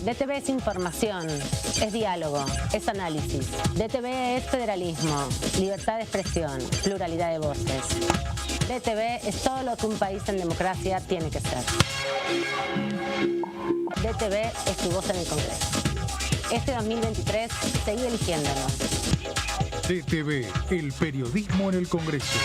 DTV es información, es diálogo, es análisis. DTV es federalismo, libertad de expresión, pluralidad de voces. DTV es todo lo que un país en democracia tiene que ser. DTV es tu voz en el Congreso. Este 2023, seguí eligiéndonos. DTV, el periodismo en el Congreso.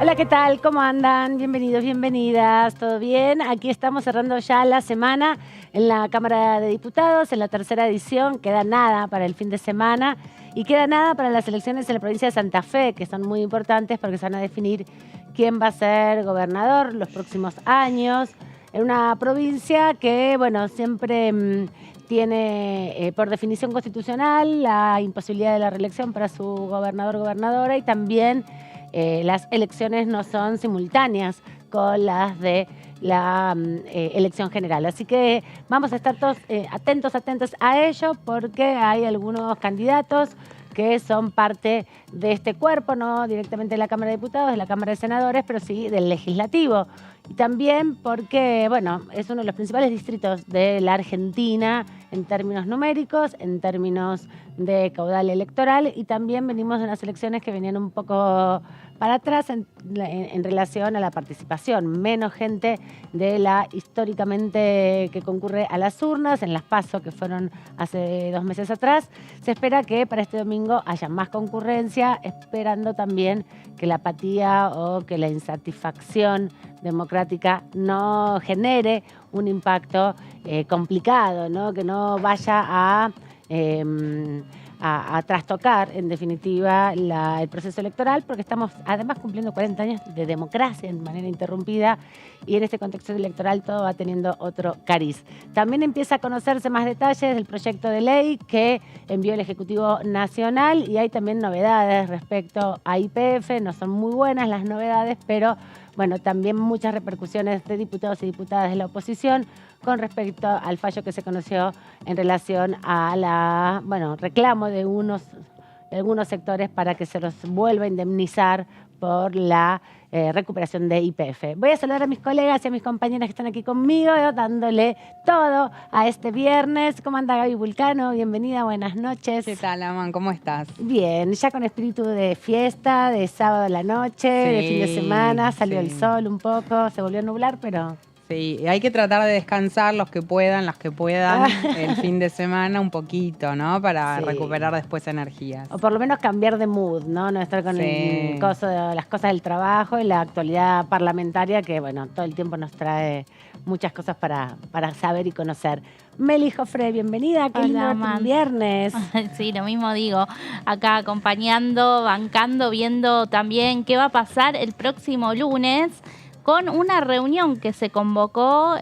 Hola, ¿qué tal? ¿Cómo andan? Bienvenidos, bienvenidas. ¿Todo bien? Aquí estamos cerrando ya la semana en la Cámara de Diputados, en la tercera edición. Queda nada para el fin de semana y queda nada para las elecciones en la provincia de Santa Fe, que son muy importantes porque se van a definir quién va a ser gobernador los próximos años. En una provincia que, bueno, siempre tiene por definición constitucional la imposibilidad de la reelección para su gobernador o gobernadora, y también las elecciones no son simultáneas con las de la elección general. Así que vamos a estar todos atentos a ello, porque hay algunos candidatos que son parte de este cuerpo, no directamente de la Cámara de Diputados, de la Cámara de Senadores, pero sí del Legislativo. Y también porque, bueno, es uno de los principales distritos de la Argentina en términos numéricos, en términos de caudal electoral, y también venimos de unas elecciones que venían un poco para atrás en relación a la participación. Menos gente de la históricamente que concurre a las urnas, en las PASO que fueron hace 2 meses atrás. Se espera que para este domingo haya más concurrencia, esperando también que la apatía o que la insatisfacción democrática no genere un impacto complicado, ¿no? Que no vaya a trastocar, en definitiva, el proceso electoral, porque estamos además cumpliendo 40 años de democracia de manera interrumpida, y en este contexto electoral todo va teniendo otro cariz. También empieza a conocerse más detalles del proyecto de ley que envió el Ejecutivo Nacional, y hay también novedades respecto a YPF. No son muy buenas las novedades, pero bueno, también muchas repercusiones de diputados y diputadas de la oposición con respecto al fallo que se conoció en relación a reclamo de algunos sectores para que se los vuelva a indemnizar por la recuperación de YPF. Voy a saludar a mis colegas y a mis compañeras que están aquí conmigo, dándole todo a este viernes. ¿Cómo anda Gaby Vulcano? Bienvenida, buenas noches. ¿Qué tal, Aman? ¿Cómo estás? Bien, ya con espíritu de fiesta, de sábado a la noche, de fin de semana, salió el sol un poco, se volvió a nublar, pero... Sí, hay que tratar de descansar las que puedan, el fin de semana un poquito, ¿no? Para recuperar después energías. O por lo menos cambiar de mood, ¿no? No estar con el coso de las cosas del trabajo y la actualidad parlamentaria que, bueno, todo el tiempo nos trae muchas cosas para saber y conocer. Meli Jofre, bienvenida. Qué lindo verte viernes. Sí, lo mismo digo. Acá acompañando, bancando, viendo también qué va a pasar el próximo lunes, con una reunión que se convocó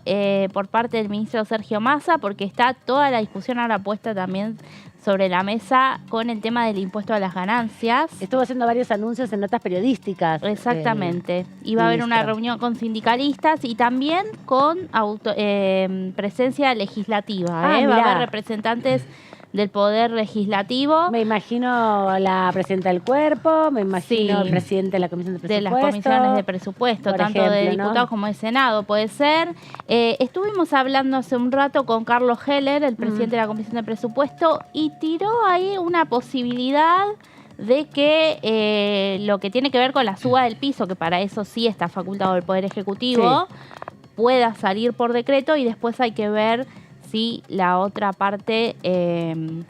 por parte del ministro Sergio Massa, porque está toda la discusión ahora puesta también sobre la mesa con el tema del impuesto a las ganancias. Estuvo haciendo varios anuncios en notas periodísticas. Exactamente. Y va a haber una reunión con sindicalistas y también con presencia legislativa. Va a haber representantes del Poder Legislativo. Me imagino la presidenta del cuerpo, me imagino el presidente de la Comisión de Presupuesto. De las comisiones de presupuesto, tanto de diputados como de Senado, puede ser. Estuvimos hablando hace un rato con Carlos Heller, el presidente de la Comisión de Presupuesto, y tiró ahí una posibilidad de que lo que tiene que ver con la suba del piso, que para eso sí está facultado el Poder Ejecutivo, pueda salir por decreto, y después hay que ver si la otra parte,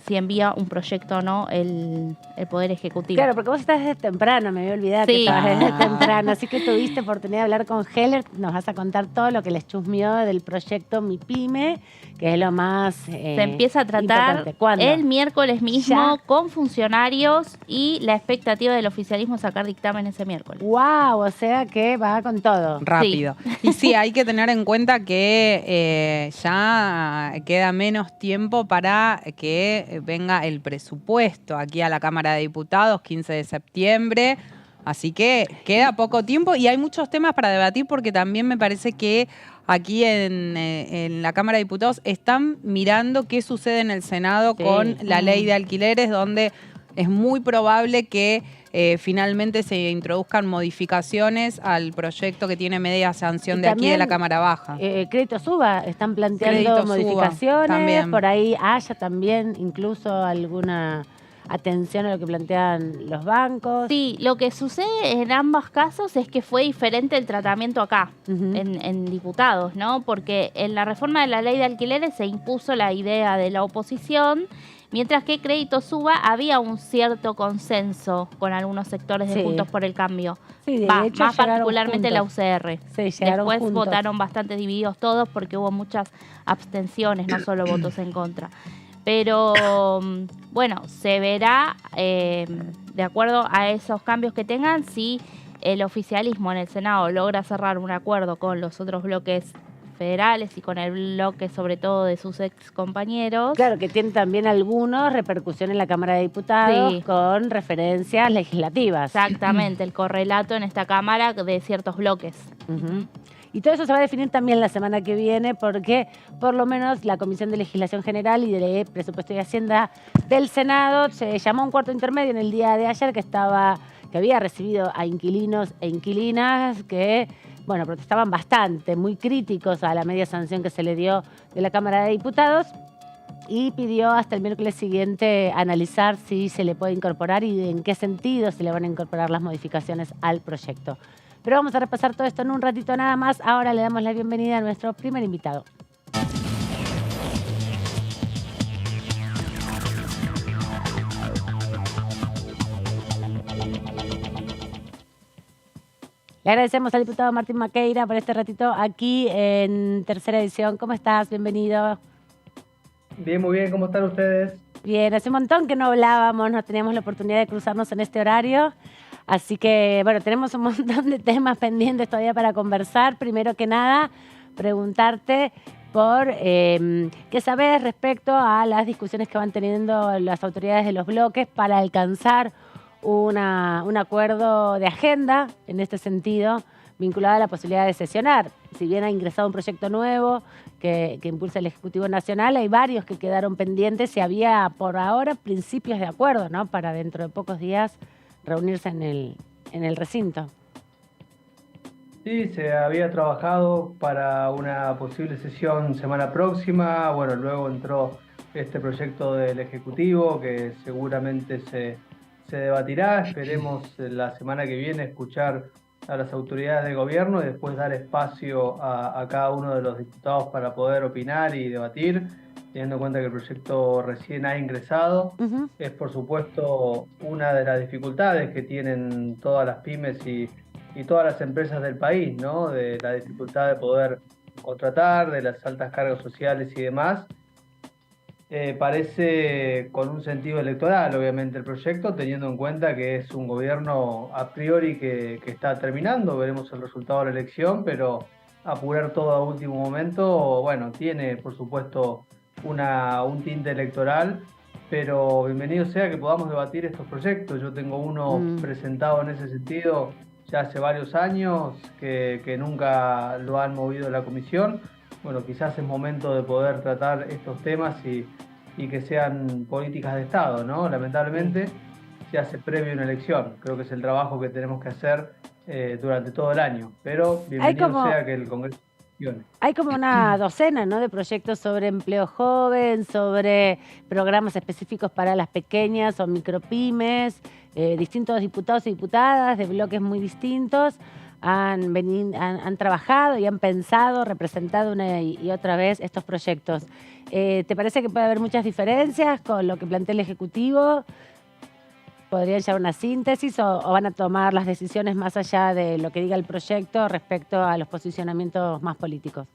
si envía un proyecto o no el Poder Ejecutivo. Claro, porque vos estás desde temprano, me había olvidado que estabas desde temprano, así que tuviste oportunidad de hablar con Heller. Nos vas a contar todo lo que les chusmeó del proyecto Mi Pyme, que es lo más se empieza a tratar el miércoles mismo con funcionarios, y la expectativa del oficialismo es sacar dictamen ese miércoles. ¡Wow! O sea que va con todo. Rápido. Y sí, hay que tener en cuenta que ya queda menos tiempo para que venga el presupuesto aquí a la Cámara de Diputados, 15 de septiembre. Así que queda poco tiempo y hay muchos temas para debatir porque también me parece que aquí en la Cámara de Diputados están mirando qué sucede en el Senado con la ley de alquileres, donde es muy probable que finalmente se introduzcan modificaciones al proyecto que tiene media sanción de aquí de la Cámara Baja. Crédito Suba, están planteando Crédito modificaciones, también. Por ahí haya también incluso alguna atención a lo que plantean los bancos. Sí, lo que sucede en ambos casos es que fue diferente el tratamiento acá, en diputados, ¿no? Porque en la reforma de la ley de alquileres se impuso la idea de la oposición, mientras que Crédito Suba había un cierto consenso con algunos sectores de Juntos por el Cambio. Sí, de hecho, más particularmente juntos. la UCR. Sí, llegaron Después juntos. votaron bastante divididos todos porque hubo muchas abstenciones, no solo votos en contra. Pero bueno, se verá de acuerdo a esos cambios que tengan si el oficialismo en el Senado logra cerrar un acuerdo con los otros bloques federales y con el bloque sobre todo de sus ex compañeros. Claro, que tiene también algunos repercusión en la Cámara de Diputados con referencias legislativas. Exactamente, el correlato en esta Cámara de ciertos bloques. Y todo eso se va a definir también la semana que viene porque por lo menos la Comisión de Legislación General y de Presupuesto y Hacienda del Senado se llamó a un cuarto intermedio en el día de ayer que había recibido a inquilinos e inquilinas que, bueno, protestaban bastante, muy críticos a la media sanción que se le dio de la Cámara de Diputados y pidió hasta el miércoles siguiente analizar si se le puede incorporar y en qué sentido se le van a incorporar las modificaciones al proyecto. Pero vamos a repasar todo esto en un ratito nada más. Ahora le damos la bienvenida a nuestro primer invitado. Le agradecemos al diputado Martín Maqueira por este ratito aquí en Tercera Edición. ¿Cómo estás? Bienvenido. Bien, muy bien. ¿Cómo están ustedes? Bien, hace un montón que no hablábamos, no teníamos la oportunidad de cruzarnos en este horario. Así que, bueno, tenemos un montón de temas pendientes todavía para conversar. Primero que nada, preguntarte por qué sabes respecto a las discusiones que van teniendo las autoridades de los bloques para alcanzar un acuerdo de agenda en este sentido, vinculado a la posibilidad de sesionar. Si bien ha ingresado un proyecto nuevo que impulsa el Ejecutivo Nacional, hay varios que quedaron pendientes y había por ahora principios de acuerdo, ¿no? Para dentro de pocos días reunirse en el recinto. Sí, se había trabajado para una posible sesión semana próxima. Bueno, luego entró este proyecto del Ejecutivo que seguramente se debatirá. Esperemos la semana que viene escuchar a las autoridades de gobierno y después dar espacio a cada uno de los diputados para poder opinar y debatir, teniendo en cuenta que el proyecto recién ha ingresado. Es por supuesto una de las dificultades que tienen todas las pymes y todas las empresas del país, ¿no? De la dificultad de poder contratar, de las altas cargas sociales y demás. Parece con un sentido electoral, obviamente, el proyecto, teniendo en cuenta que es un gobierno a priori que está terminando. Veremos el resultado de la elección, pero apurar todo a último momento, bueno, tiene por supuesto un tinte electoral, pero bienvenido sea que podamos debatir estos proyectos. Yo tengo uno presentado en ese sentido ya hace varios años que nunca lo han movido la comisión. Bueno, quizás es momento de poder tratar estos temas y que sean políticas de Estado, ¿no? Lamentablemente se hace previo a una elección. Creo que es el trabajo que tenemos que hacer durante todo el año. Pero bienvenido sea que el Congreso funcione. Hay como una docena, ¿no?, de proyectos sobre empleo joven, sobre programas específicos para las pequeñas o micropymes, distintos diputados y diputadas de bloques muy distintos. Han trabajado y han pensado, representado una y otra vez estos proyectos. ¿Te parece que puede haber muchas diferencias con lo que plantea el Ejecutivo? ¿Podrían llevar una síntesis o van a tomar las decisiones más allá de lo que diga el proyecto respecto a los posicionamientos más políticos?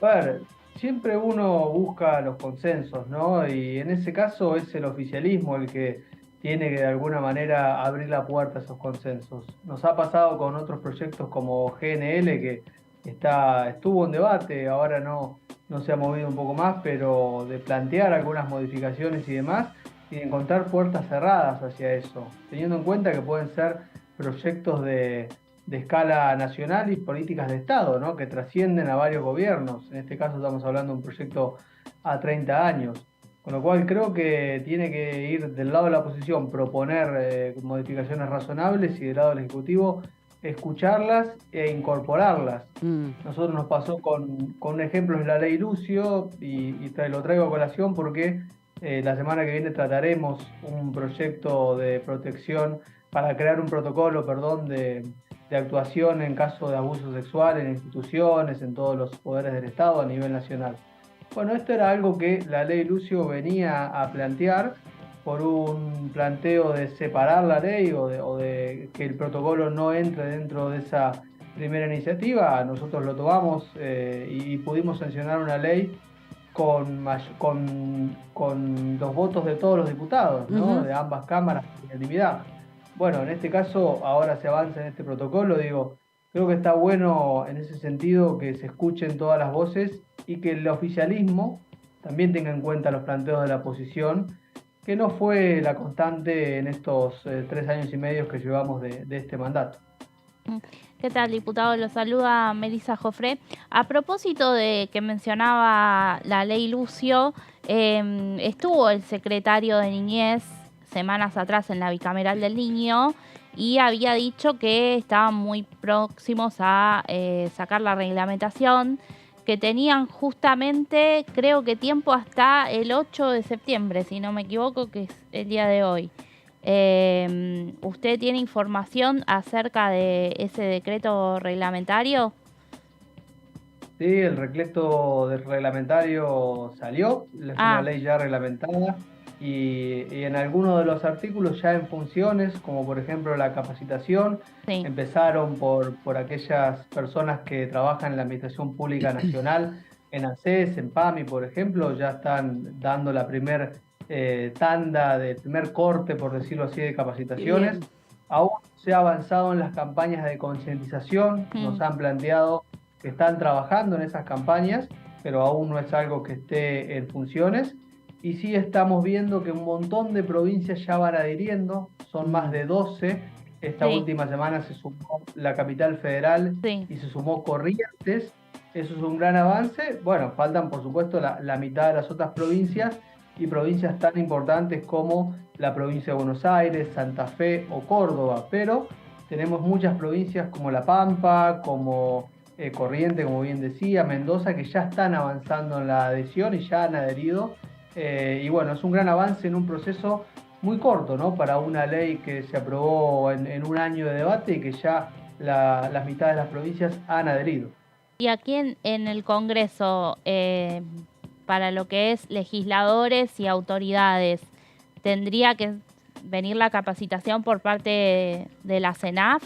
A ver, siempre uno busca los consensos, ¿no? Y en ese caso es el oficialismo el que tiene que de alguna manera abrir la puerta a esos consensos. Nos ha pasado con otros proyectos como GNL, que estuvo en debate, ahora no se ha movido un poco más, pero de plantear algunas modificaciones y demás, y de encontrar puertas cerradas hacia eso, teniendo en cuenta que pueden ser proyectos de escala nacional y políticas de Estado, ¿no? Que trascienden a varios gobiernos. En este caso estamos hablando de un proyecto a 30 años. Con lo cual creo que tiene que ir del lado de la oposición, proponer modificaciones razonables y del lado del Ejecutivo escucharlas e incorporarlas. Nosotros nos pasó con un ejemplo, es la ley Lucio, y lo traigo a colación porque la semana que viene trataremos un proyecto de protección para crear un protocolo, de actuación en caso de abuso sexual en instituciones, en todos los poderes del Estado a nivel nacional. Bueno, esto era algo que la ley Lucio venía a plantear por un planteo de separar la ley o de que el protocolo no entre dentro de esa primera iniciativa. Nosotros lo tomamos y pudimos sancionar una ley con los votos de todos los diputados, ¿no? De ambas cámaras, por unanimidad. Bueno, en este caso ahora se avanza en este protocolo, creo que está bueno en ese sentido que se escuchen todas las voces y que el oficialismo también tenga en cuenta los planteos de la oposición, que no fue la constante en estos 3 años y medio que llevamos de este mandato. ¿Qué tal, diputado? Lo saluda Melissa Jofré. A propósito de que mencionaba la ley Lucio, estuvo el secretario de Niñez semanas atrás en la Bicameral del Niño y había dicho que estaban muy próximos a sacar la reglamentación, que tenían justamente, creo que tiempo hasta el 8 de septiembre, si no me equivoco, que es el día de hoy. ¿Usted tiene información acerca de ese decreto reglamentario? Sí, el decreto reglamentario salió, es una ley ya reglamentada y en algunos de los artículos ya en funciones, como por ejemplo la capacitación, sí. Empezaron por aquellas personas que trabajan en la Administración Pública Nacional, en ANSES, en PAMI, por ejemplo, ya están dando la primer tanda, del primer corte, por decirlo así, de capacitaciones. Bien. Aún se ha avanzado en las campañas de concientización, nos han planteado que están trabajando en esas campañas, pero aún no es algo que esté en funciones. Y sí estamos viendo que un montón de provincias ya van adhiriendo, son más de 12. Esta última semana se sumó la Capital Federal y se sumó Corrientes. Eso es un gran avance. Bueno, faltan por supuesto la mitad de las otras provincias y provincias tan importantes como la provincia de Buenos Aires, Santa Fe o Córdoba. Pero tenemos muchas provincias como La Pampa, como Corrientes, como bien decía, Mendoza, que ya están avanzando en la adhesión y ya han adherido. Y bueno, es un gran avance en un proceso muy corto, ¿no? Para una ley que se aprobó en un año de debate y que ya las mitades de las provincias han adherido. Y aquí en el Congreso, para lo que es legisladores y autoridades, ¿tendría que venir la capacitación por parte de la CENAF?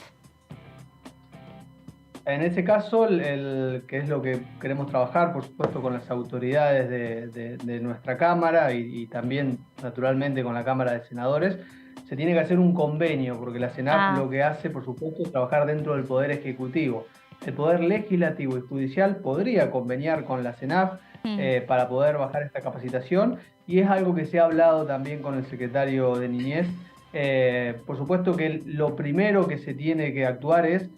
En ese caso, que es lo que queremos trabajar, por supuesto, con las autoridades de nuestra Cámara y también, naturalmente, con la Cámara de Senadores, se tiene que hacer un convenio, porque la CENAF lo que hace, por supuesto, es trabajar dentro del Poder Ejecutivo. El Poder Legislativo y Judicial podría conveniar con la CENAF para poder bajar esta capacitación, y es algo que se ha hablado también con el secretario de Niñez. Por supuesto que lo primero que se tiene que actuar es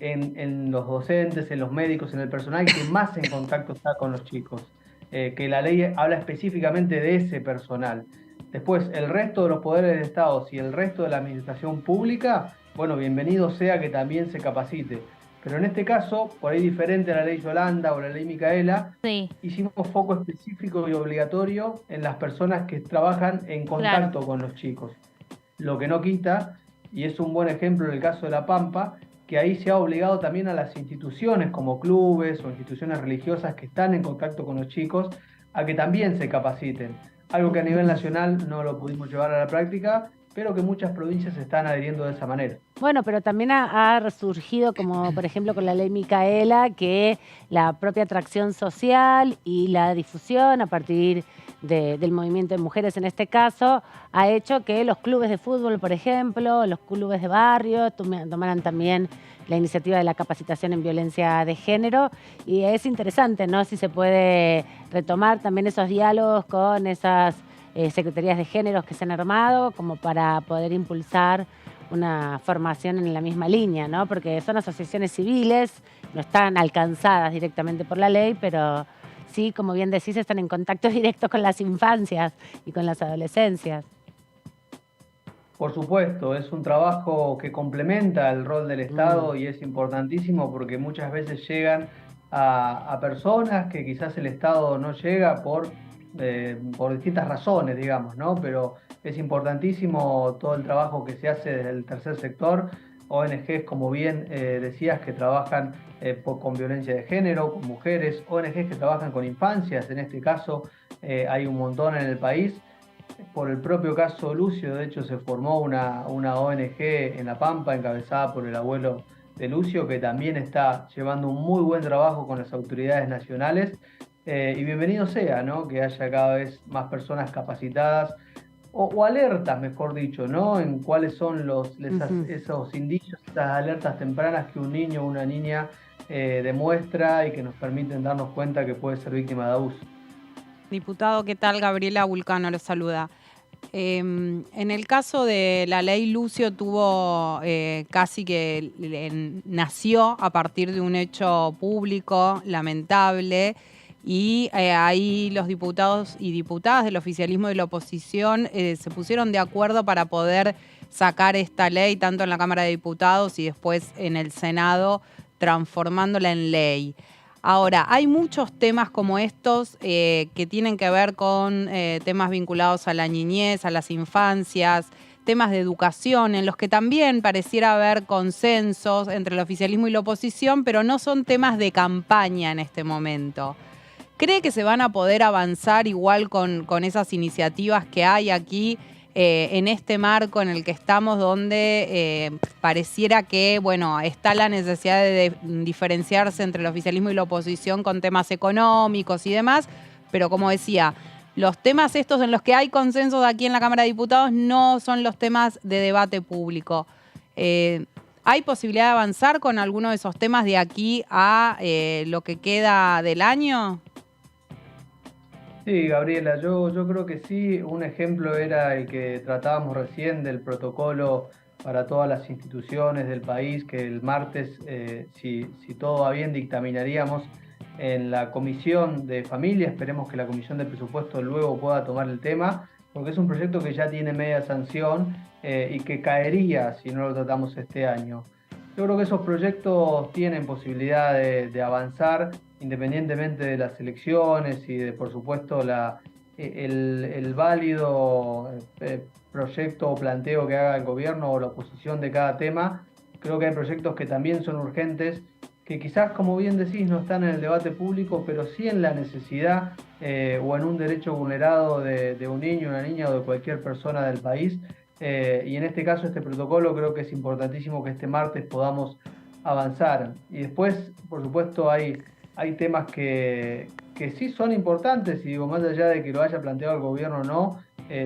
en los docentes, en los médicos, en el personal que más en contacto está con los chicos, que la ley habla específicamente de ese personal. Después, el resto de los poderes del Estado y el resto de la administración pública, bueno, bienvenido sea que también se capacite. Pero en este caso, por ahí diferente a la ley Yolanda o la ley Micaela, hicimos foco específico y obligatorio en las personas que trabajan en contacto con los chicos. Lo que no quita, y es un buen ejemplo en el caso de La Pampa, que ahí se ha obligado también a las instituciones como clubes o instituciones religiosas que están en contacto con los chicos a que también se capaciten. Algo que a nivel nacional no lo pudimos llevar a la práctica, pero que muchas provincias están adhiriendo de esa manera. Bueno, pero también ha resurgido, como por ejemplo con la ley Micaela, que la propia atracción social y la difusión a partir del movimiento de mujeres en este caso, ha hecho que los clubes de fútbol, por ejemplo, los clubes de barrio, tomaran también la iniciativa de la capacitación en violencia de género. Y es interesante, ¿no? Si se puede retomar también esos diálogos con esas secretarías de géneros que se han armado como para poder impulsar una formación en la misma línea, ¿no? Porque son asociaciones civiles, no están alcanzadas directamente por la ley, pero sí, como bien decís, están en contacto directo con las infancias y con las adolescencias. Por supuesto, es un trabajo que complementa el rol del Estado y es importantísimo porque muchas veces llegan a personas que quizás el Estado no llega por distintas razones, digamos, ¿no? Pero es importantísimo todo el trabajo que se hace desde el tercer sector, ONGs, como bien decías, que trabajan con violencia de género, con mujeres, ONGs que trabajan con infancias, en este caso hay un montón en el país. Por el propio caso Lucio, de hecho, se formó una ONG en La Pampa, encabezada por el abuelo de Lucio, que también está llevando un muy buen trabajo con las autoridades nacionales. Y bienvenido sea, ¿no? Que haya cada vez más personas capacitadas o alertas, mejor dicho, ¿no? En cuáles son esos indicios, esas alertas tempranas que un niño o una niña demuestra y que nos permiten darnos cuenta que puede ser víctima de abuso. Diputado, ¿qué tal? Gabriela Vulcano lo saluda. En el caso de la ley Lucio tuvo casi que nació a partir de un hecho público lamentable y ahí los diputados y diputadas del oficialismo y de la oposición se pusieron de acuerdo para poder sacar esta ley tanto en la Cámara de Diputados y después en el Senado, transformándola en ley. Ahora, hay muchos temas como estos que tienen que ver con temas vinculados a la niñez, a las infancias, temas de educación, en los que también pareciera haber consensos entre el oficialismo y la oposición, pero no son temas de campaña en este momento. ¿Cree que se van a poder avanzar igual con esas iniciativas que hay aquí en este marco en el que estamos, donde pareciera que, bueno, está la necesidad de diferenciarse entre el oficialismo y la oposición con temas económicos y demás, pero como decía, los temas estos en los que hay consensos aquí en la Cámara de Diputados no son los temas de debate público. ¿Hay posibilidad de avanzar con alguno de esos temas de aquí a lo que queda del año? Sí, Gabriela, yo creo que sí. Un ejemplo era el que tratábamos recién del protocolo para todas las instituciones del país, que el martes, si todo va bien, dictaminaríamos en la Comisión de Familia. Esperemos que la Comisión de Presupuesto luego pueda tomar el tema, porque es un proyecto que ya tiene media sanción y que caería si no lo tratamos este año. Yo creo que esos proyectos tienen posibilidad de avanzar independientemente de las elecciones y de, por supuesto, el válido proyecto o planteo que haga el gobierno o la oposición de cada tema. Creo que hay proyectos que también son urgentes, que quizás, como bien decís, no están en el debate público, pero sí en la necesidad o en un derecho vulnerado de un niño, una niña o de cualquier persona del país. Y en este caso, este protocolo, creo que es importantísimo que este martes podamos avanzar. Y después, por supuesto, hay temas que sí son importantes, y digo, más allá de que lo haya planteado el gobierno o no,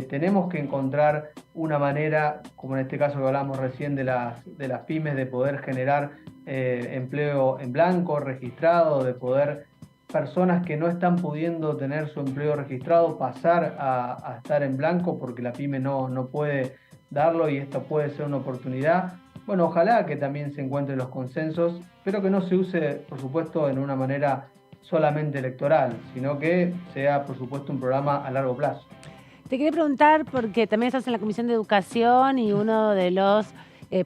tenemos que encontrar una manera, como en este caso que hablamos recién de las pymes, de poder generar empleo en blanco, registrado, de poder personas que no están pudiendo tener su empleo registrado pasar a estar en blanco porque la pyme no puede darlo, y esto puede ser una oportunidad. Bueno, ojalá que también se encuentren los consensos, pero que no se use, por supuesto, en una manera solamente electoral, sino que sea, por supuesto, un programa a largo plazo. Te quería preguntar, porque también estás en la Comisión de Educación y uno de los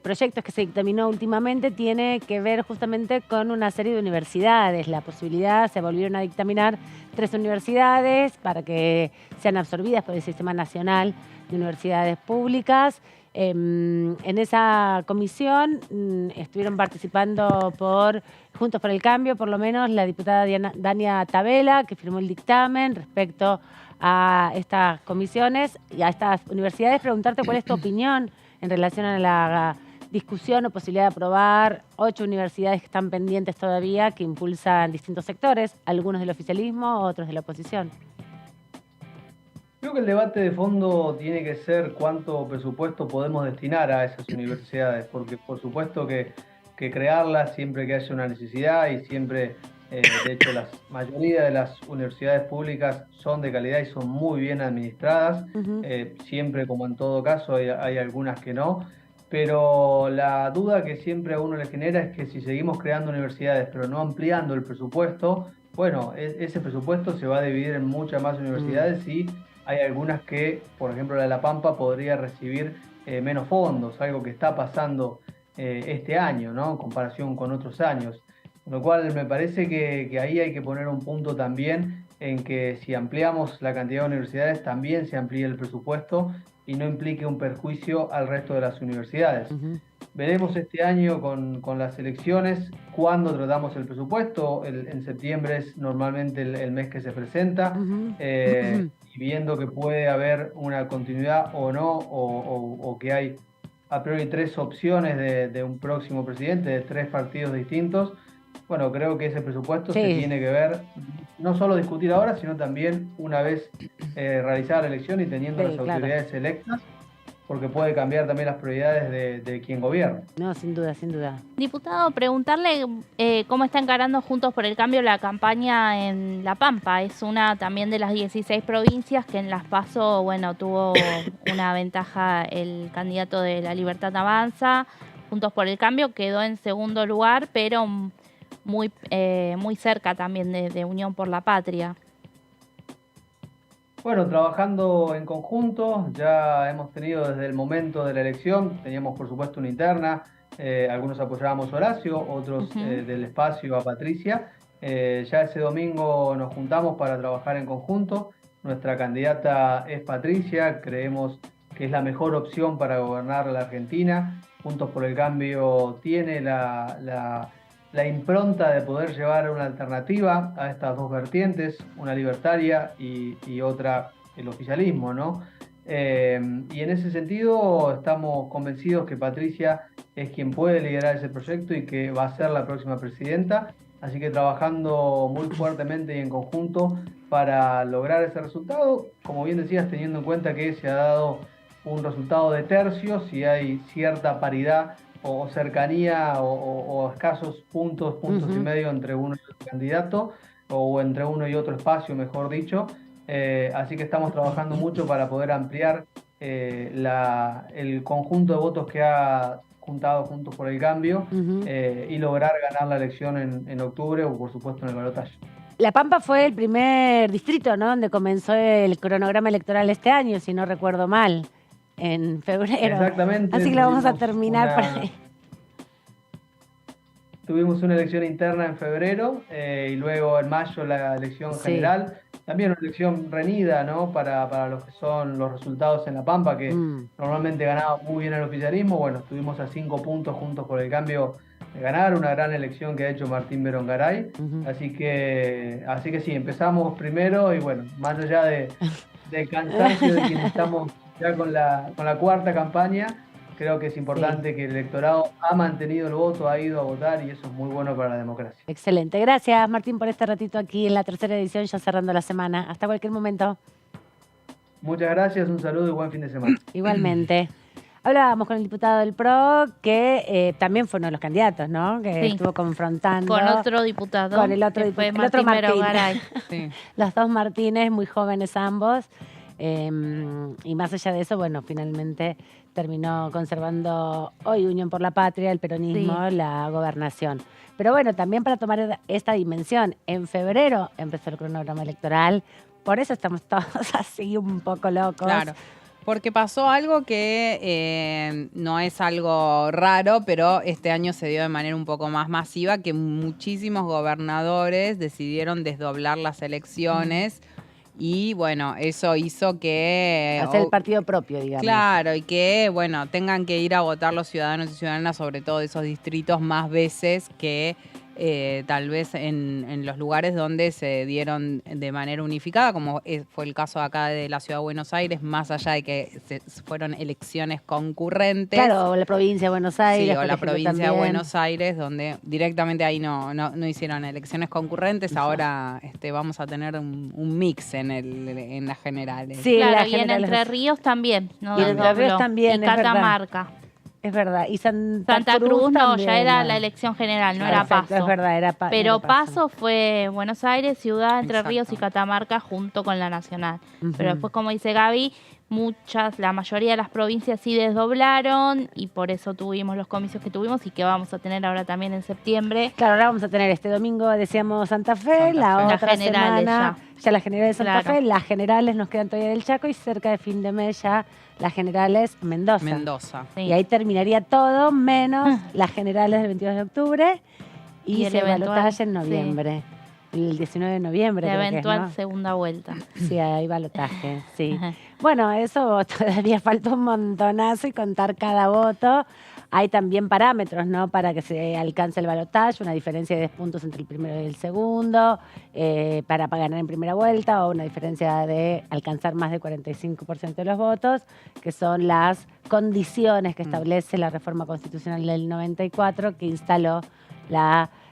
proyectos que se dictaminó últimamente tiene que ver justamente con una serie de universidades. La posibilidad, se volvieron a dictaminar 3 universidades para que sean absorbidas por el Sistema Nacional de Universidades Públicas. En esa comisión estuvieron participando Juntos por el Cambio, por lo menos, la diputada Dania Tabela, que firmó el dictamen respecto a estas comisiones y a estas universidades. Preguntarte cuál es tu opinión en relación a la discusión o posibilidad de aprobar 8 universidades que están pendientes todavía, que impulsan distintos sectores, algunos del oficialismo, otros de la oposición. Creo que el debate de fondo tiene que ser cuánto presupuesto podemos destinar a esas universidades, porque por supuesto que crearlas siempre que haya una necesidad y siempre De hecho, la mayoría de las universidades públicas son de calidad y son muy bien administradas. Siempre, como en todo caso, hay algunas que no. Pero la duda que siempre a uno le genera es que si seguimos creando universidades pero no ampliando el presupuesto, bueno, ese presupuesto se va a dividir en muchas más universidades y hay algunas que, por ejemplo la de La Pampa, podría recibir menos fondos, algo que está pasando este año, ¿no? En comparación con otros años. Con lo cual me parece que ahí hay que poner un punto también en que si ampliamos la cantidad de universidades, también se amplíe el presupuesto y no implique un perjuicio al resto de las universidades. Veremos este año con las elecciones cuándo tratamos el presupuesto. En septiembre es normalmente el mes que se presenta, y viendo que puede haber una continuidad o no, o que hay a priori 3 opciones de un próximo presidente, de 3 partidos distintos. Bueno, creo que ese presupuesto se tiene que ver, no solo discutir ahora, sino también una vez realizada la elección y teniendo las autoridades electas, porque puede cambiar también las prioridades de quien gobierna. No, sin duda, sin duda. Diputado, preguntarle cómo está encarando Juntos por el Cambio la campaña en La Pampa. Es una también de las 16 provincias que en las PASO, bueno, tuvo una ventaja el candidato de La Libertad Avanza. Juntos por el Cambio quedó en segundo lugar, pero muy cerca también de Unión por la Patria. Bueno, trabajando en conjunto, ya hemos tenido desde el momento de la elección, teníamos por supuesto una interna, algunos apoyábamos a Horacio, otros del espacio a Patricia. Ya ese domingo nos juntamos para trabajar en conjunto. Nuestra candidata es Patricia, creemos que es la mejor opción para gobernar la Argentina. Juntos por el Cambio tiene la impronta de poder llevar una alternativa a estas dos vertientes, una libertaria y otra el oficialismo, ¿no? Y en ese sentido estamos convencidos que Patricia es quien puede liderar ese proyecto y que va a ser la próxima presidenta, así que trabajando muy fuertemente y en conjunto para lograr ese resultado, como bien decías, teniendo en cuenta que se ha dado un resultado de tercios y hay cierta paridad o cercanía o escasos puntos y medio entre uno y otro candidato, o entre uno y otro espacio, mejor dicho. Así que estamos trabajando mucho para poder ampliar el conjunto de votos que ha juntado Juntos por el Cambio y lograr ganar la elección en octubre o por supuesto en el balotaje. La Pampa fue el primer distrito, ¿no?, donde comenzó el cronograma electoral este año, si no recuerdo mal. En febrero. Exactamente. Así que la vamos a terminar por ahí. Tuvimos una elección interna en febrero y luego en mayo la elección general. También una elección reñida, ¿no?, para los que son los resultados en La Pampa, que normalmente ganaba muy bien el oficialismo. Bueno, estuvimos a 5 puntos Juntos por el Cambio de ganar, una gran elección que ha hecho Martín Berongaray. Así que sí, empezamos primero y bueno, más allá del cansancio de quienes estamos ya con la cuarta campaña, creo que es importante que el electorado ha mantenido el voto, ha ido a votar y eso es muy bueno para la democracia. Excelente. Gracias, Martín, por este ratito aquí en la tercera edición, ya cerrando la semana. Hasta cualquier momento. Muchas gracias, un saludo y buen fin de semana. Igualmente. Hablábamos con el diputado del PRO, que también fue uno de los candidatos, ¿no? Que estuvo confrontando. Con otro diputado. Con el otro Martín Martín. Los dos Martínez, muy jóvenes ambos. Y más allá de eso, bueno, finalmente terminó conservando hoy Unión por la Patria, el peronismo, la gobernación. Pero bueno, también para tomar esta dimensión, en febrero empezó el cronograma electoral, por eso estamos todos así un poco locos. Claro, porque pasó algo que no es algo raro, pero este año se dio de manera un poco más masiva, que muchísimos gobernadores decidieron desdoblar las elecciones. Y bueno, eso hizo que... hacer el partido propio, digamos. Claro, y que, bueno, tengan que ir a votar los ciudadanos y ciudadanas, sobre todo de esos distritos, más veces que tal vez en los lugares donde se dieron de manera unificada, como fue el caso acá de la Ciudad de Buenos Aires, más allá de que fueron elecciones concurrentes. Claro, o la provincia de Buenos Aires. Sí, o la provincia de Buenos Aires, donde directamente ahí no hicieron elecciones concurrentes. Ahora vamos a tener un mix en las generales. Sí, claro, y en Entre Ríos también. ¿No? Y en Entre Ríos también, y Catamarca. Es verdad. Y Santa Cruz no, también, ya era bueno. la elección general, no Perfecto, era PASO. Es verdad, era Pero era PASO fue Buenos Aires, Ciudad, Entre Exacto. Ríos y Catamarca junto con la Nacional. Ujú. Pero después, como dice Gaby, la mayoría de las provincias sí desdoblaron y por eso tuvimos los comicios que tuvimos y que vamos a tener ahora también en septiembre. Claro, ahora vamos a tener este domingo, decíamos Santa Fe, la Fe. otra Las generales semana ya las generales de Santa Claro. Fe, las generales nos quedan todavía del Chaco y cerca de fin de mes ya las generales Mendoza. Mendoza. Sí. Y ahí terminaría todo menos las generales del 22 de octubre y, Y el se eventual, balotaje en noviembre. El 19 de noviembre. La creo que es, eventual ¿no? segunda vuelta. Sí, hay balotaje, sí. Ajá. Bueno, eso todavía falta un montonazo y contar cada voto. Hay también parámetros, ¿no? Para que se alcance el balotaje, una diferencia de 10 puntos entre el primero y el segundo, para ganar en primera vuelta, o una diferencia de alcanzar más del 45% de los votos, que son las condiciones que establece la reforma constitucional del 94, que instaló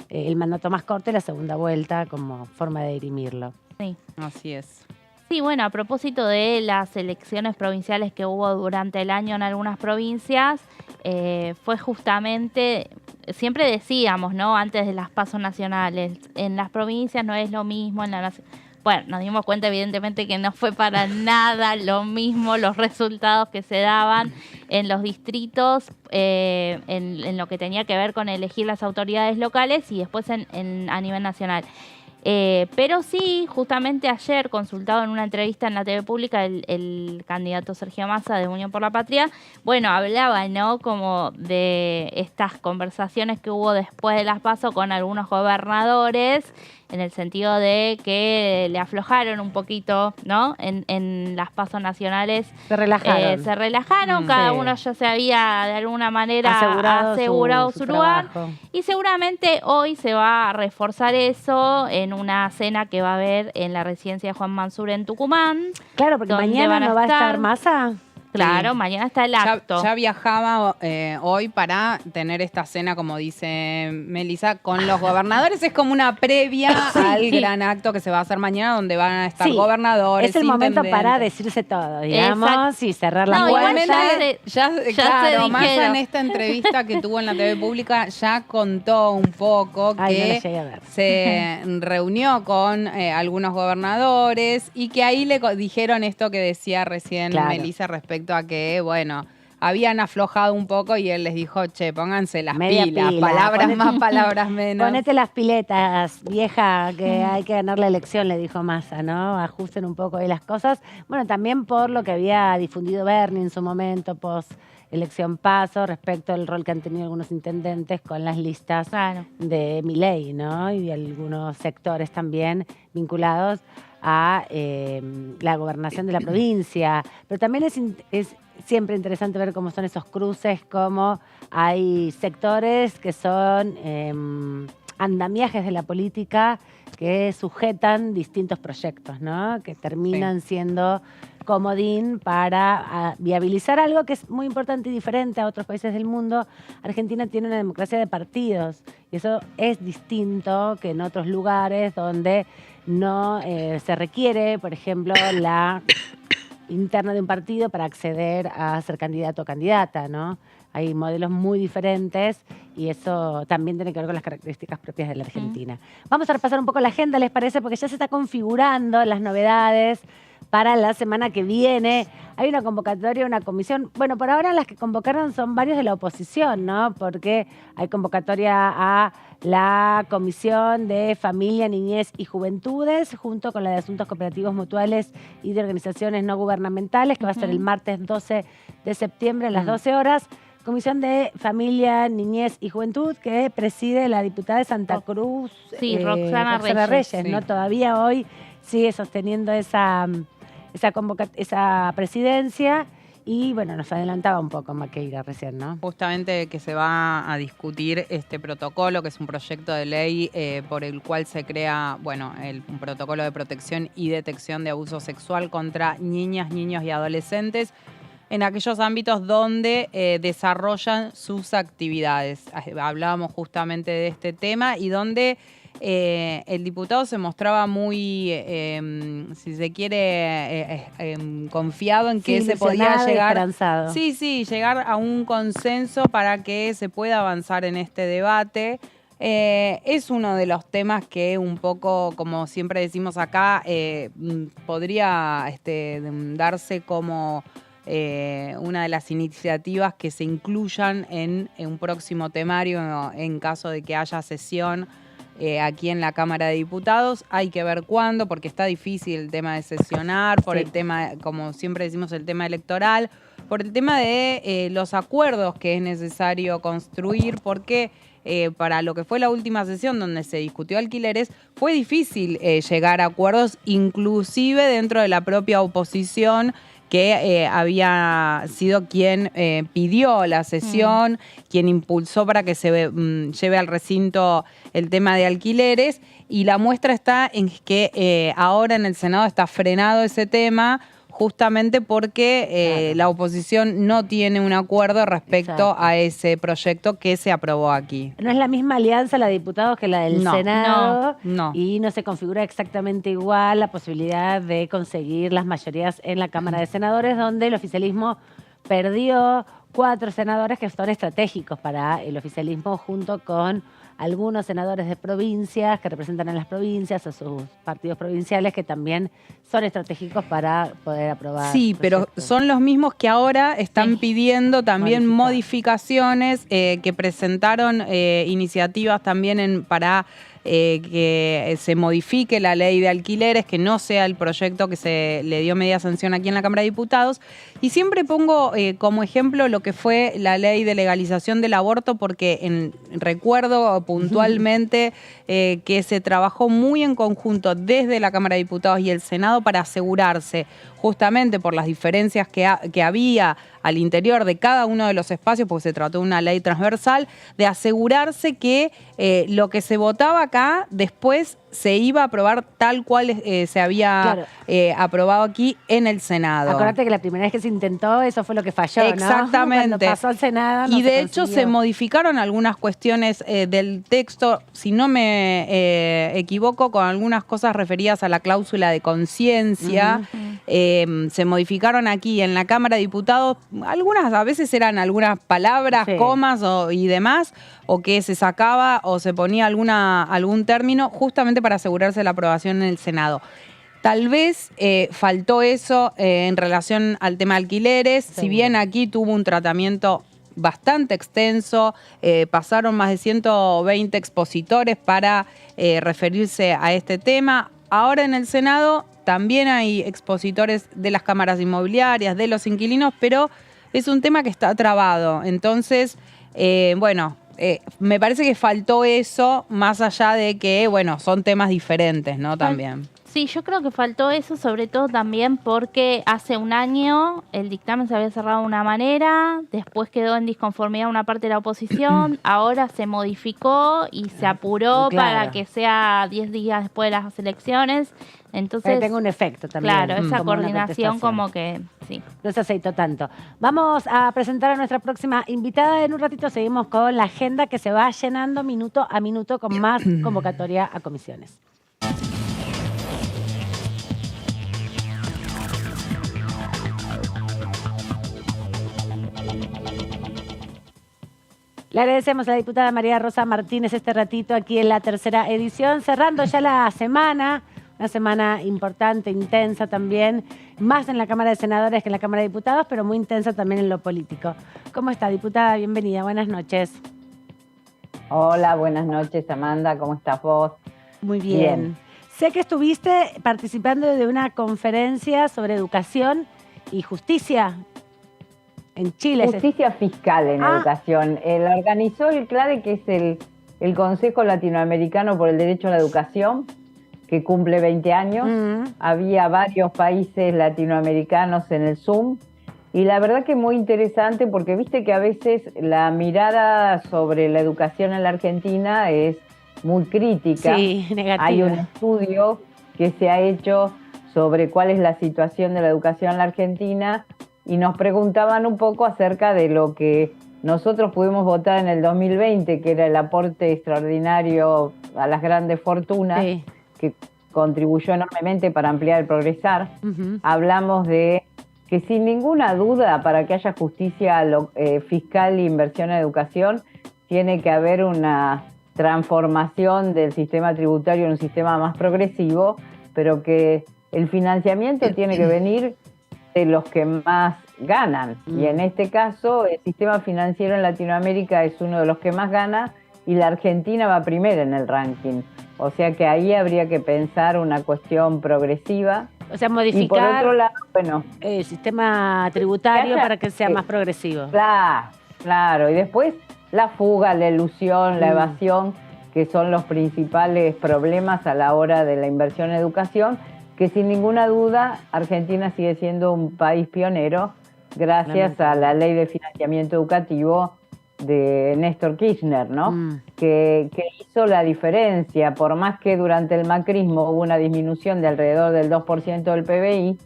el mandato más corto y la segunda vuelta como forma de dirimirlo. Sí. Así es. Sí, bueno, a propósito de las elecciones provinciales que hubo durante el año en algunas provincias, fue justamente, siempre decíamos, ¿no? Antes de las PASO nacionales, en las provincias no es lo mismo, en la nación. Bueno, nos dimos cuenta evidentemente que no fue para nada lo mismo los resultados que se daban en los distritos, en lo que tenía que ver con elegir las autoridades locales y después a nivel nacional. Pero sí, justamente ayer, consultado en una entrevista en la TV pública, el candidato Sergio Massa de Unión por la Patria, bueno, hablaba, ¿no? Como de estas conversaciones que hubo después de las PASO con algunos gobernadores, en el sentido de que le aflojaron un poquito, ¿no? En las PASO nacionales. Se relajaron. Cada Sí. uno ya se había de alguna manera asegurado su lugar. trabajo. Y seguramente hoy se va a reforzar eso en una cena que va a haber en la residencia de Juan Mansur en Tucumán. Claro, porque ¿Dónde mañana van a no va a estar estar? Massa. Claro, Sí. mañana está el acto. Ya viajaba hoy para tener esta cena, como dice Melissa, con los gobernadores. Es como una previa al gran acto que se va a hacer mañana, donde van a estar Sí, gobernadores. Es el momento intendentes. para decirse todo, digamos, Exacto. y cerrar la No, puerta. igualmente Igualmente, ya claro, se Massa dijeron. en esta entrevista que tuvo en la TV pública ya contó un poco Ay, no la que llegué a ver. se reunió con algunos gobernadores y que ahí le dijeron esto que decía recién Claro. Melissa respecto a que, bueno, habían aflojado un poco y él les dijo, che, pónganse las Media pilas, pila, palabras ponete- más, palabras menos. Ponete las piletas, vieja, que hay que ganar la elección, le dijo Massa, ¿no? Ajusten un poco ahí las cosas. Bueno, también por lo que había difundido Bernie en su momento, post elección PASO, respecto al rol que han tenido algunos intendentes con las listas Claro. de Milei, ¿no? Y de algunos sectores también vinculados a la gobernación de la provincia. Pero también es siempre interesante ver cómo son esos cruces, cómo hay sectores que son andamiajes de la política que sujetan distintos proyectos, ¿no? Que terminan siendo comodín para viabilizar algo que es muy importante y diferente a otros países del mundo. Argentina tiene una democracia de partidos y eso es distinto que en otros lugares donde no se requiere, por ejemplo, la interna de un partido para acceder a ser candidato o candidata, ¿no? Hay modelos muy diferentes y eso también tiene que ver con las características propias de la Argentina. Vamos a repasar un poco la agenda, ¿les parece? Porque ya se está configurando las novedades para la semana que viene. Hay una convocatoria, una comisión. Bueno, por ahora las que convocaron son varios de la oposición, ¿no? Porque hay convocatoria a la Comisión de Familia, Niñez y Juventudes, junto con la de Asuntos Cooperativos Mutuales y de Organizaciones No Gubernamentales, que va a ser el martes 12 de septiembre a las 12 horas. Comisión de Familia, Niñez y Juventud, que preside la diputada de Santa Cruz, Sí, Roxana Reyes, ¿no? Sí. Todavía hoy sigue sosteniendo esa presidencia y, bueno, nos adelantaba un poco Maqueira recién, ¿no? Justamente que se va a discutir este protocolo, que es un proyecto de ley por el cual se crea, bueno, un protocolo de protección y detección de abuso sexual contra niñas, niños y adolescentes en aquellos ámbitos donde desarrollan sus actividades. Hablábamos justamente de este tema y donde el diputado se mostraba muy, si se quiere, confiado en que se podía llegar, esperanzado. Sí, llegar a un consenso para que se pueda avanzar en este debate. Es uno de los temas que un poco, como siempre decimos acá, podría darse como una de las iniciativas que se incluyan en un próximo temario en caso de que haya sesión aquí en la Cámara de Diputados. Hay que ver cuándo, porque está difícil el tema de sesionar, por el tema, como siempre decimos, el tema electoral, por el tema de los acuerdos que es necesario construir, porque para lo que fue la última sesión donde se discutió alquileres, fue difícil llegar a acuerdos, inclusive dentro de la propia oposición, que había sido quien pidió la sesión, quien impulsó para que se lleve al recinto el tema de alquileres, y la muestra está en que ahora en el Senado está frenado ese tema, justamente porque la oposición no tiene un acuerdo respecto a ese proyecto que se aprobó aquí. No es la misma alianza la de diputados que la del Senado, no. Y no se configura exactamente igual la posibilidad de conseguir las mayorías en la Cámara de Senadores, donde el oficialismo perdió 4 senadores que son estratégicos para el oficialismo, junto con algunos senadores de provincias que representan a las provincias, a sus partidos provinciales, que también son estratégicos para poder aprobar. Sí, pero son los mismos que ahora están pidiendo también modificaciones, que presentaron iniciativas también para que se modifique la ley de alquileres, que no sea el proyecto que se le dio media sanción aquí en la Cámara de Diputados. Y siempre pongo como ejemplo lo que fue la ley de legalización del aborto, porque recuerdo puntualmente que se trabajó muy en conjunto desde la Cámara de Diputados y el Senado para asegurarse, justamente por las diferencias que había al interior de cada uno de los espacios, porque se trató de una ley transversal, de asegurarse que lo que se votaba acá después se iba a aprobar tal cual se había aprobado aquí en el Senado. Acordate que la primera vez que se intentó, eso fue lo que falló, exactamente, ¿no? Cuando pasó al Senado no y de hecho consiguió. se modificaron algunas cuestiones del texto, si no me equivoco, con algunas cosas referidas a la cláusula de conciencia. Se modificaron aquí en la Cámara de Diputados, algunas a veces eran algunas palabras, comas y demás, o que se sacaba o se ponía algún término justamente para asegurarse la aprobación en el Senado. Tal vez faltó eso en relación al tema de alquileres, si bien aquí tuvo un tratamiento bastante extenso, pasaron más de 120 expositores para referirse a este tema. Ahora en el Senado también hay expositores de las cámaras inmobiliarias, de los inquilinos, pero es un tema que está trabado. Entonces, me parece que faltó eso, más allá de que, son temas diferentes, ¿no? También. Sí, yo creo que faltó eso, sobre todo también porque hace un año el dictamen se había cerrado de una manera, después quedó en disconformidad una parte de la oposición, ahora se modificó y se apuró para que sea 10 días después de las elecciones. Entonces, que tenga un efecto también. Claro, esa coordinación como que sí. No se aceitó tanto. Vamos a presentar a nuestra próxima invitada. En un ratito seguimos con la agenda que se va llenando minuto a minuto con más convocatoria a comisiones. Le agradecemos a la diputada María Rosa Martínez este ratito aquí en la tercera edición, cerrando ya la semana, una semana importante, intensa también, más en la Cámara de Senadores que en la Cámara de Diputados, pero muy intensa también en lo político. ¿Cómo está, diputada? Bienvenida, buenas noches. Hola, buenas noches, Amanda, ¿cómo estás vos? Muy bien. Sé que estuviste participando de una conferencia sobre educación y justicia en Chile. Justicia fiscal en educación. La organizó el CLADE, que es el Consejo Latinoamericano por el Derecho a la Educación, que cumple 20 años. Había varios países latinoamericanos en el Zoom. Y la verdad que muy interesante porque viste que a veces la mirada sobre la educación en la Argentina es muy crítica. Sí, negativa. Hay un estudio que se ha hecho sobre cuál es la situación de la educación en la Argentina y nos preguntaban un poco acerca de lo que nosotros pudimos votar en el 2020, que era el aporte extraordinario a las grandes fortunas, sí, que contribuyó enormemente para ampliar el progresar. Hablamos de que sin ninguna duda, para que haya justicia fiscal e inversión en educación, tiene que haber una transformación del sistema tributario en un sistema más progresivo, pero que el financiamiento tiene que venir de los que más ganan. Y en este caso, el sistema financiero en Latinoamérica es uno de los que más gana y la Argentina va primera en el ranking. O sea que ahí habría que pensar una cuestión progresiva. O sea, modificar y por otro lado, bueno, el sistema tributario para que sea más progresivo. Claro. Y después la fuga, la elusión, la evasión, que son los principales problemas a la hora de la inversión en educación, que sin ninguna duda Argentina sigue siendo un país pionero gracias a la ley de financiamiento educativo de Néstor Kirchner, ¿no? Que hizo la diferencia, por más que durante el macrismo hubo una disminución de alrededor del 2% del PBI,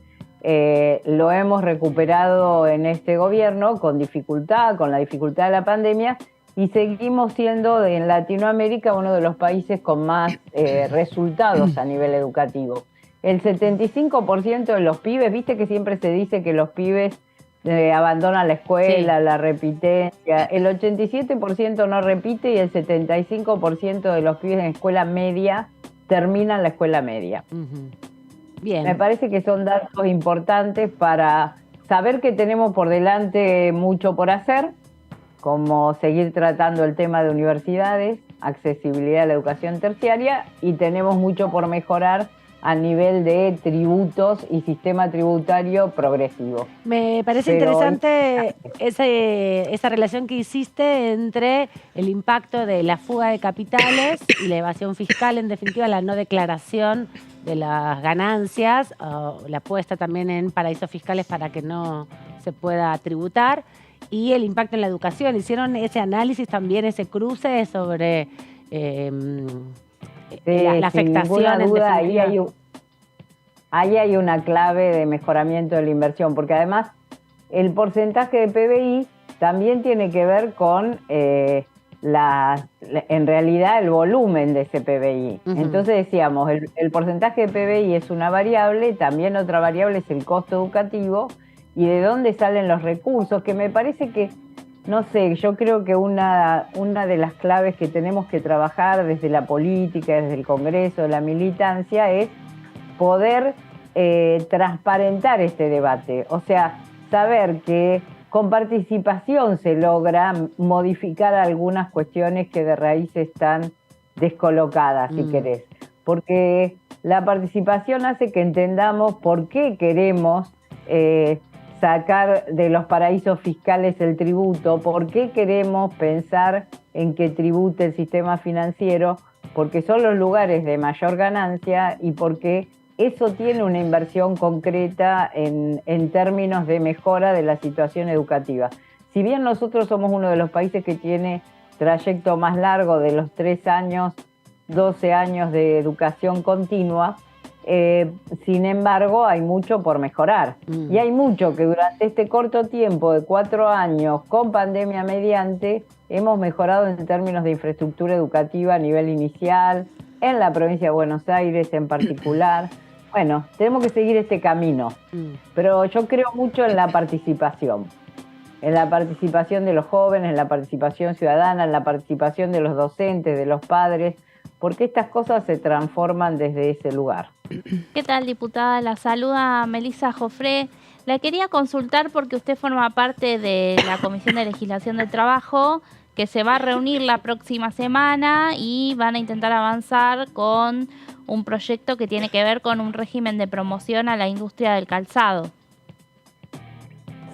lo hemos recuperado en este gobierno con la dificultad de la pandemia, y seguimos siendo en Latinoamérica uno de los países con más resultados a nivel educativo. El 75% de los pibes, viste que siempre se dice que los pibes abandonan la escuela, la repitencia. El 87% no repite y el 75% de los pibes en escuela media terminan la escuela media. Bien. Me parece que son datos importantes para saber que tenemos por delante mucho por hacer, como seguir tratando el tema de universidades, accesibilidad a la educación terciaria, y tenemos mucho por mejorar a nivel de tributos y sistema tributario progresivo. Me parece interesante esa relación que hiciste entre el impacto de la fuga de capitales y la evasión fiscal, en definitiva la no declaración de las ganancias, o la puesta también en paraísos fiscales para que no se pueda tributar, y el impacto en la educación. ¿Hicieron ese análisis también, ese cruce sobre la afectación? Sin duda, ahí hay una clave de mejoramiento de la inversión, porque además el porcentaje de PBI también tiene que ver con en realidad el volumen de ese PBI. Entonces decíamos, el porcentaje de PBI es una variable, también otra variable es el costo educativo y de dónde salen los recursos, que me parece que, no sé, yo creo que una de las claves que tenemos que trabajar desde la política, desde el Congreso, de la militancia, es poder transparentar este debate. O sea, saber que con participación se logra modificar algunas cuestiones que de raíz están descolocadas, si querés. Porque la participación hace que entendamos por qué queremos sacar de los paraísos fiscales el tributo, por qué queremos pensar en que tribute el sistema financiero, porque son los lugares de mayor ganancia y porque eso tiene una inversión concreta en términos de mejora de la situación educativa. Si bien nosotros somos uno de los países que tiene trayecto más largo de los 3 años, 12 años de educación continua, sin embargo hay mucho por mejorar. Y hay mucho que durante este corto tiempo de 4 años, con pandemia mediante, hemos mejorado en términos de infraestructura educativa a nivel inicial, en la provincia de Buenos Aires en particular. Bueno, tenemos que seguir este camino, pero yo creo mucho en la participación de los jóvenes, en la participación ciudadana, en la participación de los docentes, de los padres, porque estas cosas se transforman desde ese lugar. ¿Qué tal, diputada? La saluda Melissa Jofré. La quería consultar porque usted forma parte de la Comisión de Legislación del Trabajo, que se va a reunir la próxima semana y van a intentar avanzar con un proyecto que tiene que ver con un régimen de promoción a la industria del calzado.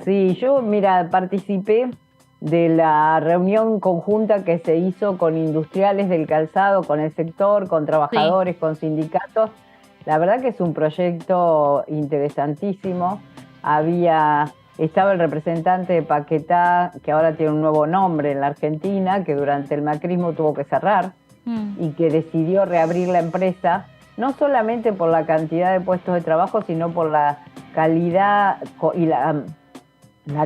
Sí, yo, mira, participé de la reunión conjunta que se hizo con industriales del calzado, con el sector, con trabajadores, con sindicatos. La verdad que es un proyecto interesantísimo. Estaba el representante de Paquetá, que ahora tiene un nuevo nombre en la Argentina, que durante el macrismo tuvo que cerrar y que decidió reabrir la empresa, no solamente por la cantidad de puestos de trabajo, sino por la calidad y la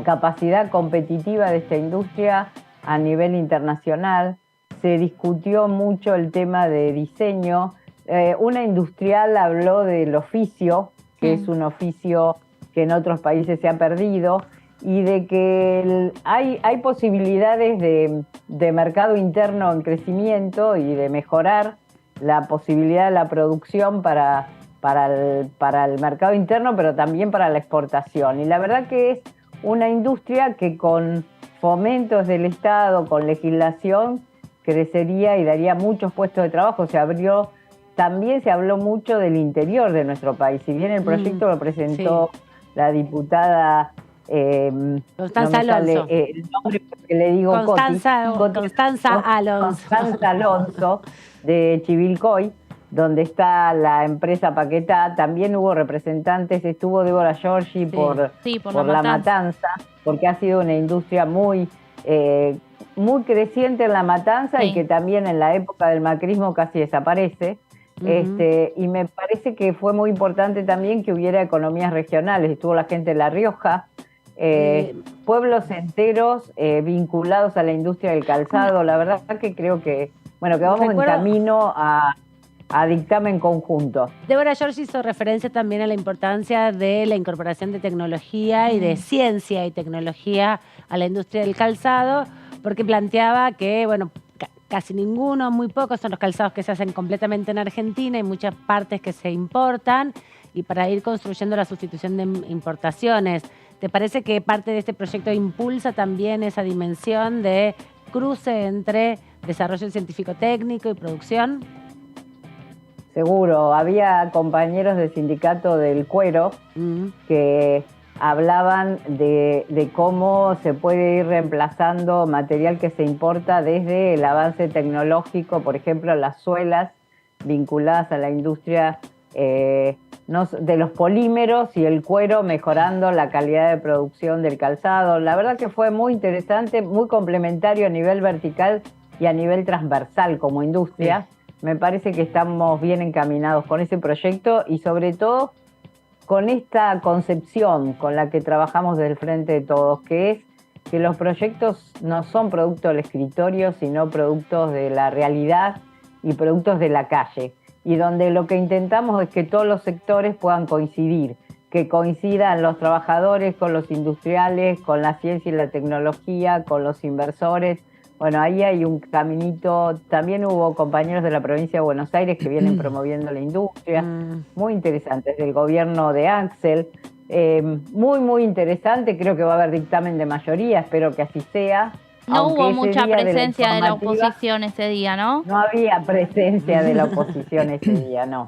capacidad competitiva de esta industria a nivel internacional. se discutió mucho el tema de diseño. Una industrial habló del oficio, que es un oficio que en otros países se ha perdido, y de que hay posibilidades de mercado interno en crecimiento y de mejorar la posibilidad de la producción para el mercado interno, pero también para la exportación. Y la verdad que es una industria que con fomentos del Estado, con legislación, crecería y daría muchos puestos de trabajo. También se habló mucho del interior de nuestro país. Si bien el proyecto lo presentó la diputada Constanza Alonso. El nombre que le digo Constanza Alonso. Constanza Alonso de Chivilcoy, donde está la empresa Paquetá. También hubo representantes, estuvo Débora Giorgi por La Matanza, porque ha sido una industria muy creciente en La Matanza y que también en la época del macrismo casi desaparece. Y me parece que fue muy importante también que hubiera economías regionales. Estuvo la gente de La Rioja, pueblos enteros vinculados a la industria del calzado. La verdad que creo que vamos en camino a dictamen conjunto. Débora Giorgi hizo referencia también a la importancia de la incorporación de tecnología y de ciencia y tecnología a la industria del calzado, porque planteaba que, casi ninguno, muy pocos son los calzados que se hacen completamente en Argentina y muchas partes que se importan, y para ir construyendo la sustitución de importaciones. ¿Te parece que parte de este proyecto impulsa también esa dimensión de cruce entre desarrollo científico-técnico y producción? Seguro, había compañeros del sindicato del cuero que hablaban de cómo se puede ir reemplazando material que se importa desde el avance tecnológico, por ejemplo, las suelas vinculadas a la industria de los polímeros y el cuero, mejorando la calidad de producción del calzado. La verdad que fue muy interesante, muy complementario a nivel vertical y a nivel transversal como industria. Me parece que estamos bien encaminados con ese proyecto y sobre todo con esta concepción con la que trabajamos desde el Frente de Todos, que es que los proyectos no son producto del escritorio, sino productos de la realidad y productos de la calle, y donde lo que intentamos es que todos los sectores puedan coincidir, que coincidan los trabajadores con los industriales, con la ciencia y la tecnología, con los inversores. Bueno, ahí hay un caminito. También hubo compañeros de la provincia de Buenos Aires que vienen promoviendo la industria, muy interesantes, del gobierno de Axel. Muy interesante, creo que va a haber dictamen de mayoría, espero que así sea. No hubo mucha presencia de la oposición ese día, ¿no? No había presencia de la oposición ese día, no.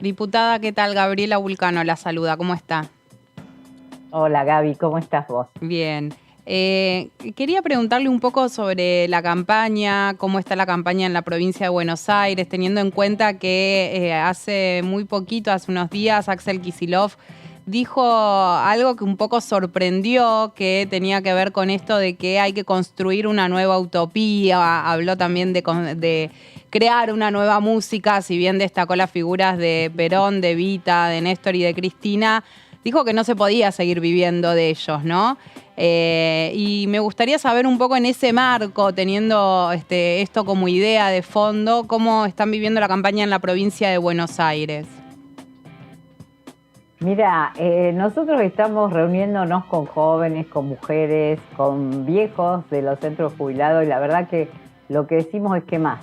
Diputada, ¿qué tal? Gabriela Vulcano la saluda, ¿cómo está? Hola Gaby, ¿cómo estás vos? Bien. Quería preguntarle un poco sobre la campaña, cómo está la campaña en la provincia de Buenos Aires, teniendo en cuenta que hace muy poquito, hace unos días, Axel Kicillof dijo algo que un poco sorprendió, que tenía que ver con esto de que hay que construir una nueva utopía. Habló también de crear una nueva música, si bien destacó las figuras de Perón, de Evita, de Néstor y de Cristina. Dijo que no se podía seguir viviendo de ellos, ¿no? Y me gustaría saber un poco en ese marco, teniendo esto como idea de fondo, cómo están viviendo la campaña en la provincia de Buenos Aires. Mira, nosotros estamos reuniéndonos con jóvenes, con mujeres, con viejos de los centros jubilados, y la verdad que lo que decimos es que más,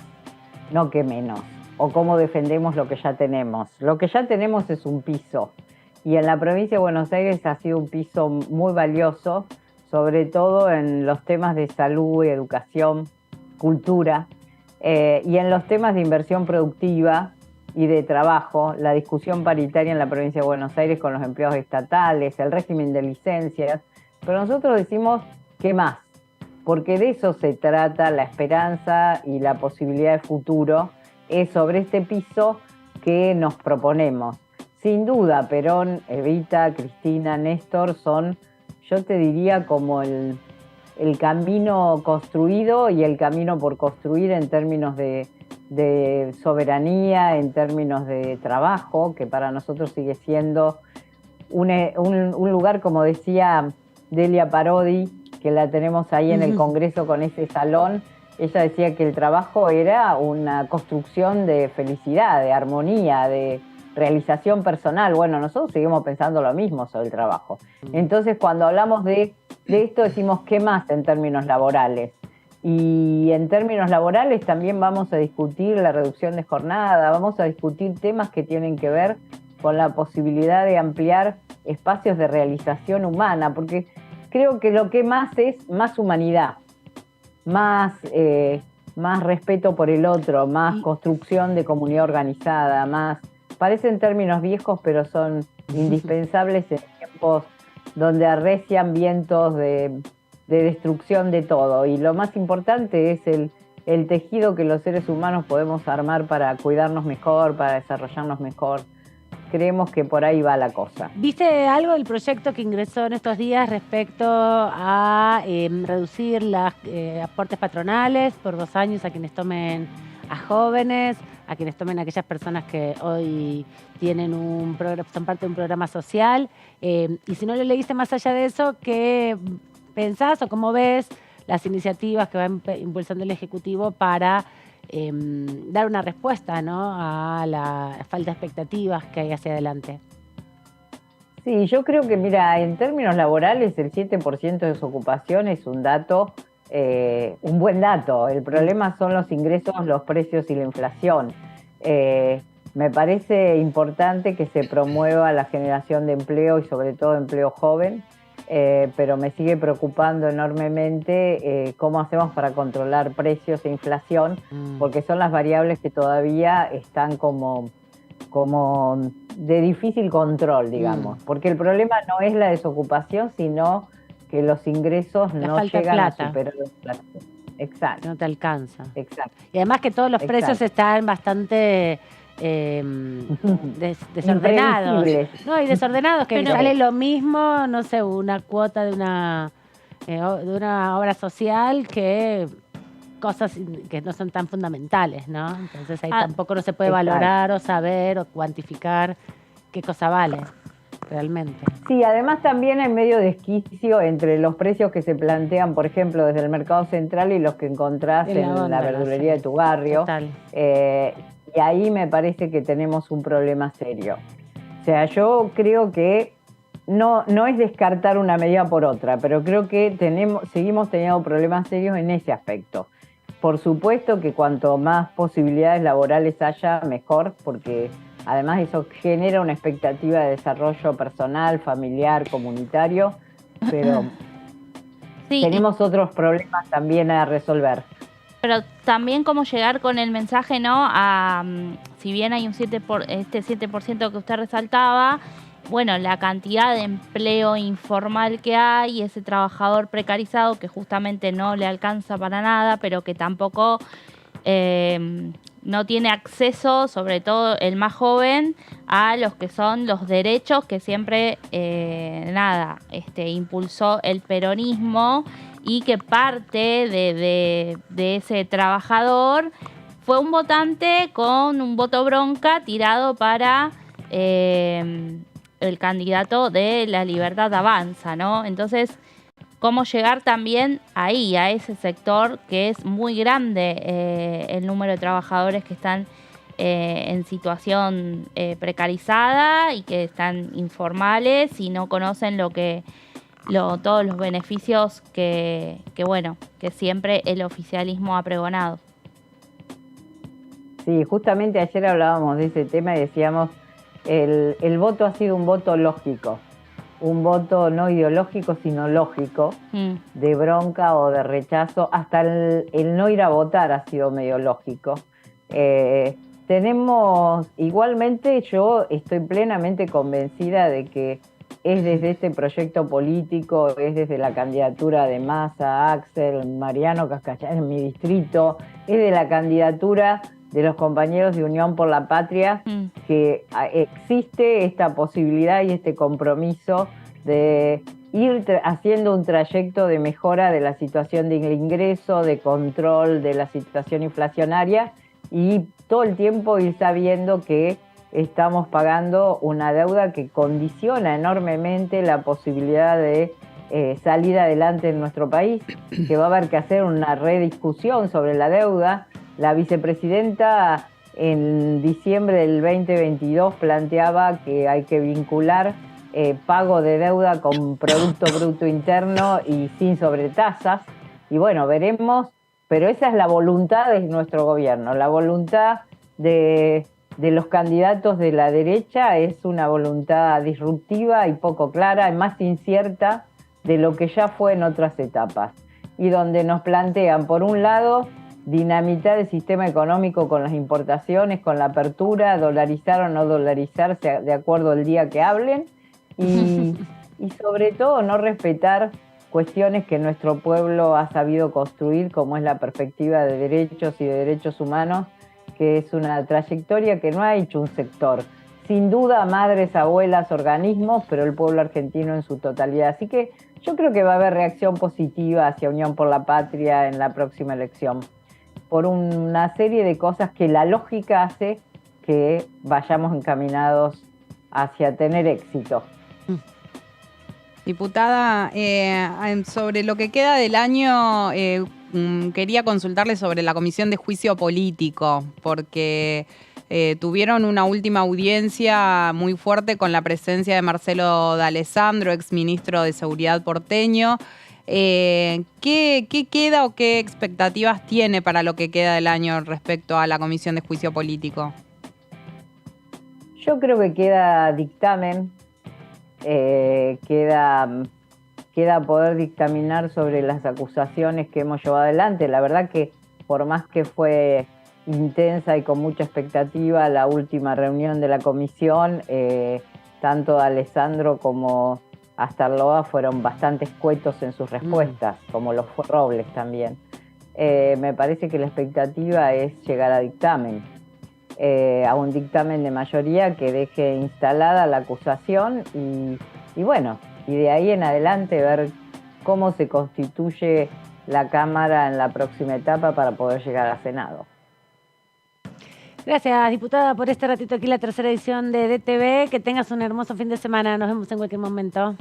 no que menos, o cómo defendemos lo que ya tenemos. Lo que ya tenemos es un piso, y en la provincia de Buenos Aires ha sido un piso muy valioso, sobre todo en los temas de salud, educación, cultura, y en los temas de inversión productiva y de trabajo, la discusión paritaria en la provincia de Buenos Aires con los empleados estatales, el régimen de licencias. Pero nosotros decimos que más, porque de eso se trata la esperanza y la posibilidad de futuro, es sobre este piso que nos proponemos. Sin duda, Perón, Evita, Cristina, Néstor son, yo te diría, como el camino construido y el camino por construir en términos de soberanía, en términos de trabajo, que para nosotros sigue siendo un lugar, como decía Delia Parodi, que la tenemos ahí en el Congreso con ese salón, ella decía que el trabajo era una construcción de felicidad, de armonía, de realización personal. Bueno, nosotros seguimos pensando lo mismo sobre el trabajo. Entonces, cuando hablamos de esto, decimos, ¿qué más en términos laborales? Y en términos laborales también vamos a discutir la reducción de jornada, vamos a discutir temas que tienen que ver con la posibilidad de ampliar espacios de realización humana, porque creo que lo que más es más humanidad, más respeto por el otro, más construcción de comunidad organizada, más... Parecen términos viejos, pero son indispensables en tiempos donde arrecian vientos de destrucción de todo. Y lo más importante es el tejido que los seres humanos podemos armar para cuidarnos mejor, para desarrollarnos mejor. Creemos que por ahí va la cosa. ¿Viste algo del proyecto que ingresó en estos días respecto a reducir los aportes patronales por 2 años a quienes tomen a jóvenes, a quienes tomen a aquellas personas que hoy tienen son parte de un programa social? Y si no lo leíste más allá de eso, ¿qué pensás o cómo ves las iniciativas que va impulsando el Ejecutivo para dar una respuesta, ¿no?, a la falta de expectativas que hay hacia adelante? Sí, yo creo que, mira, en términos laborales el 7% de desocupación es un dato, un buen dato. El problema son los ingresos, los precios y la inflación. Me parece importante que se promueva la generación de empleo y sobre todo empleo joven, pero me sigue preocupando enormemente cómo hacemos para controlar precios e inflación, porque son las variables que todavía están como de difícil control, digamos. Porque el problema no es la desocupación, sino que los ingresos no llegan a superar la inflación. Exacto. No te alcanza. Exacto. Y además que todos los precios están bastante desordenados. No, y desordenados, que sale lo mismo, no sé, una cuota de una obra social que cosas que no son tan fundamentales, ¿no? Entonces ahí tampoco no se puede valorar o saber o cuantificar qué cosa vale realmente. Sí, además también hay medio desquicio entre los precios que se plantean, por ejemplo, desde el mercado central y los que encontrás en la verdulería de tu barrio. Total. Y ahí me parece que tenemos un problema serio. O sea, yo creo que no es descartar una medida por otra, pero creo que seguimos teniendo problemas serios en ese aspecto. Por supuesto que cuanto más posibilidades laborales haya, mejor, porque además eso genera una expectativa de desarrollo personal, familiar, comunitario, pero sí, tenemos otros problemas también a resolver. Pero también cómo llegar con el mensaje, ¿no? Si bien hay este 7% que usted resaltaba, bueno, la cantidad de empleo informal que hay, ese trabajador precarizado que justamente no le alcanza para nada, pero que tampoco no tiene acceso, sobre todo el más joven, a los que son los derechos que siempre impulsó el peronismo, y que parte de ese trabajador fue un votante con un voto bronca tirado para el candidato de La Libertad Avanza, ¿no? Entonces, cómo llegar también ahí, a ese sector que es muy grande, el número de trabajadores que están en situación precarizada y que están informales y no conocen todos los beneficios que siempre el oficialismo ha pregonado. Sí, justamente ayer hablábamos de ese tema y decíamos, el voto ha sido un voto lógico, un voto no ideológico, sino lógico, de bronca o de rechazo. Hasta el no ir a votar ha sido medio lógico. Igualmente yo estoy plenamente convencida de que es desde este proyecto político, es desde la candidatura de Massa, Axel, Mariano Cascallán en mi distrito, es de la candidatura de los compañeros de Unión por la Patria, que existe esta posibilidad y este compromiso de ir haciendo un trayecto de mejora de la situación de ingreso, de control de la situación inflacionaria, y todo el tiempo ir sabiendo que estamos pagando una deuda que condiciona enormemente la posibilidad de salir adelante en nuestro país, que va a haber que hacer una rediscusión sobre la deuda. La vicepresidenta en diciembre del 2022 planteaba que hay que vincular pago de deuda con Producto Bruto Interno y sin sobretasas. Y bueno, veremos, pero esa es la voluntad de nuestro gobierno. La voluntad de los candidatos de la derecha es una voluntad disruptiva y poco clara, y más incierta de lo que ya fue en otras etapas. Y donde nos plantean, por un lado, dinamitar el sistema económico con las importaciones, con la apertura, dolarizar o no dolarizarse de acuerdo al día que hablen, y sobre todo no respetar cuestiones que nuestro pueblo ha sabido construir, como es la perspectiva de derechos y de derechos humanos, que es una trayectoria que no ha hecho un sector. Sin duda, madres, abuelas, organismos, pero el pueblo argentino en su totalidad. Así que yo creo que va a haber reacción positiva hacia Unión por la Patria en la próxima elección, por una serie de cosas que la lógica hace que vayamos encaminados hacia tener éxito. Diputada, sobre lo que queda del año, quería consultarle sobre la Comisión de Juicio Político, porque tuvieron una última audiencia muy fuerte con la presencia de Marcelo D'Alessandro, exministro de Seguridad porteño. ¿Qué queda o qué expectativas tiene para lo que queda del año respecto a la Comisión de Juicio Político? Yo creo que queda dictamen. Queda poder dictaminar sobre las acusaciones que hemos llevado adelante. La verdad que por más que fue intensa y con mucha expectativa la última reunión de la comisión, tanto Alessandro como Astarloa fueron bastante escuetos en sus respuestas, como lo fue Robles también. Me parece que la expectativa es llegar a dictamen. A un dictamen de mayoría que deje instalada la acusación y bueno, y de ahí en adelante ver cómo se constituye la Cámara en la próxima etapa para poder llegar al Senado. Gracias, diputada, por este ratito aquí, la tercera edición de DTV. Que tengas un hermoso fin de semana. Nos vemos en cualquier momento.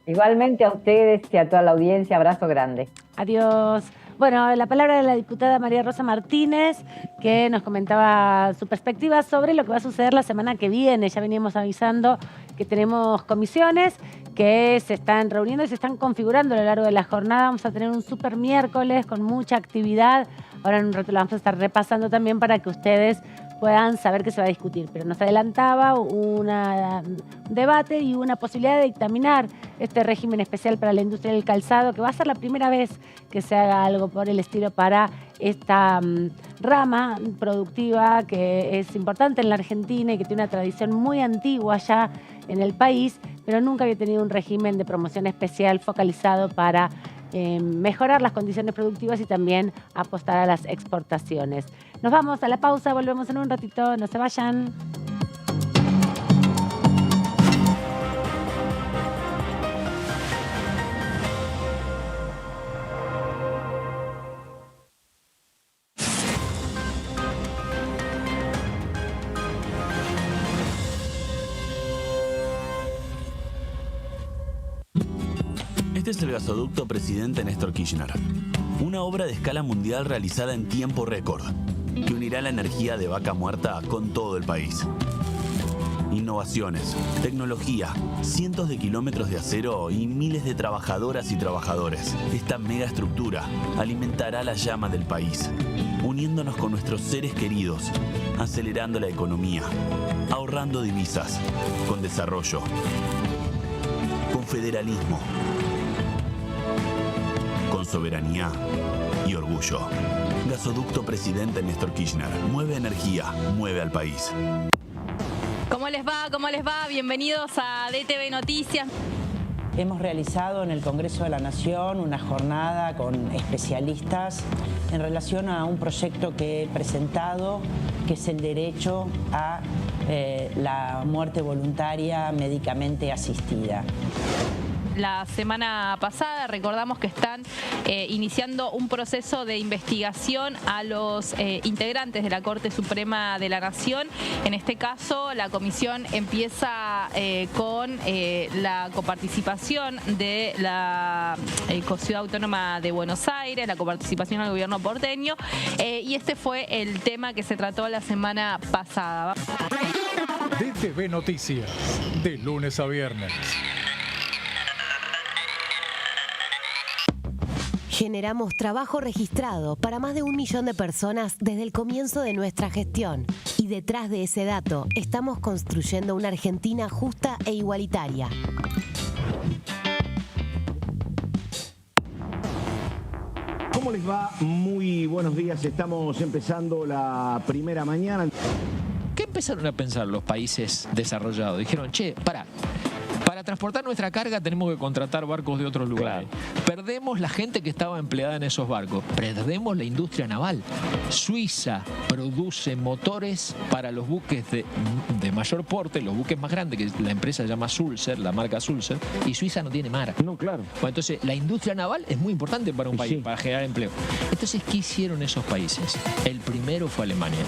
Igualmente a ustedes y a toda la audiencia. Abrazo grande. Adiós. Bueno, la palabra de la diputada María Rosa Martínez, que nos comentaba su perspectiva sobre lo que va a suceder la semana que viene. Ya veníamos avisando que tenemos comisiones que se están reuniendo y se están configurando a lo largo de la jornada. Vamos a tener un super miércoles con mucha actividad. Ahora en un rato la vamos a estar repasando también para que ustedes puedan saber qué se va a discutir. Pero nos adelantaba un debate y una posibilidad de dictaminar este régimen especial para la industria del calzado, que va a ser la primera vez que se haga algo por el estilo para esta rama productiva que es importante en la Argentina y que tiene una tradición muy antigua ya en el país, pero nunca había tenido un régimen de promoción especial focalizado para mejorar las condiciones productivas y también apostar a las exportaciones. Nos vamos a la pausa, volvemos en un ratito, no se vayan. Este es el gasoducto Presidente Néstor Kirchner, una obra de escala mundial realizada en tiempo récord, que unirá la energía de Vaca Muerta con todo el país. Innovaciones, tecnología, cientos de kilómetros de acero y miles de trabajadoras y trabajadores. Esta megaestructura alimentará la llama del país, uniéndonos con nuestros seres queridos, acelerando la economía, ahorrando divisas, con desarrollo, con federalismo, con soberanía y orgullo. Gasoducto Presidente Néstor Kirchner. Mueve energía, mueve al país. ¿Cómo les va? ¿Cómo les va? Bienvenidos a DTV Noticias. Hemos realizado en el Congreso de la Nación una jornada con especialistas en relación a un proyecto que he presentado, que es el derecho a la muerte voluntaria médicamente asistida. la semana pasada. Recordamos que están iniciando un proceso de investigación a los integrantes de la Corte Suprema de la Nación. En este caso, la comisión empieza con la coparticipación de la Ciudad Autónoma de Buenos Aires, la coparticipación al gobierno porteño, y este fue el tema que se trató la semana pasada. DTV Noticias, de lunes a viernes. Generamos trabajo registrado para más de 1 millón de personas desde el comienzo de nuestra gestión. Y detrás de ese dato, estamos construyendo una Argentina justa e igualitaria. ¿Cómo les va? Muy buenos días. Estamos empezando la primera mañana. ¿Qué empezaron a pensar los países desarrollados? Dijeron, para transportar nuestra carga tenemos que contratar barcos de otros lugares. Claro. Perdemos la gente que estaba empleada en esos barcos. Perdemos la industria naval. Suiza produce motores para los buques de mayor porte, los buques más grandes, que la empresa se llama Sulzer, la marca Sulzer, y Suiza no tiene mar. No, claro. Bueno, entonces, la industria naval es muy importante para un país, sí, para generar empleo. Entonces, ¿qué hicieron esos países? El primero fue Alemania.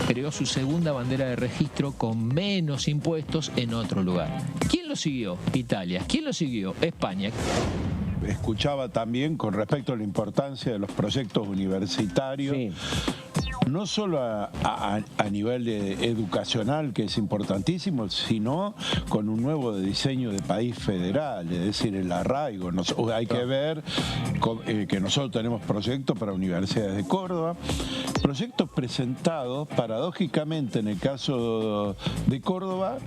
Creó su segunda bandera de registro con menos impuestos en otro lugar. ¿Quién lo siguió? Italia. ¿Quién lo siguió? España. Escuchaba también con respecto a la importancia de los proyectos universitarios. Sí. No solo a nivel educacional, que es importantísimo, sino con un nuevo diseño de país federal, es decir, el arraigo. Hay que ver que nosotros tenemos proyectos para universidades de Córdoba, proyectos presentados, paradójicamente en el caso de Córdoba,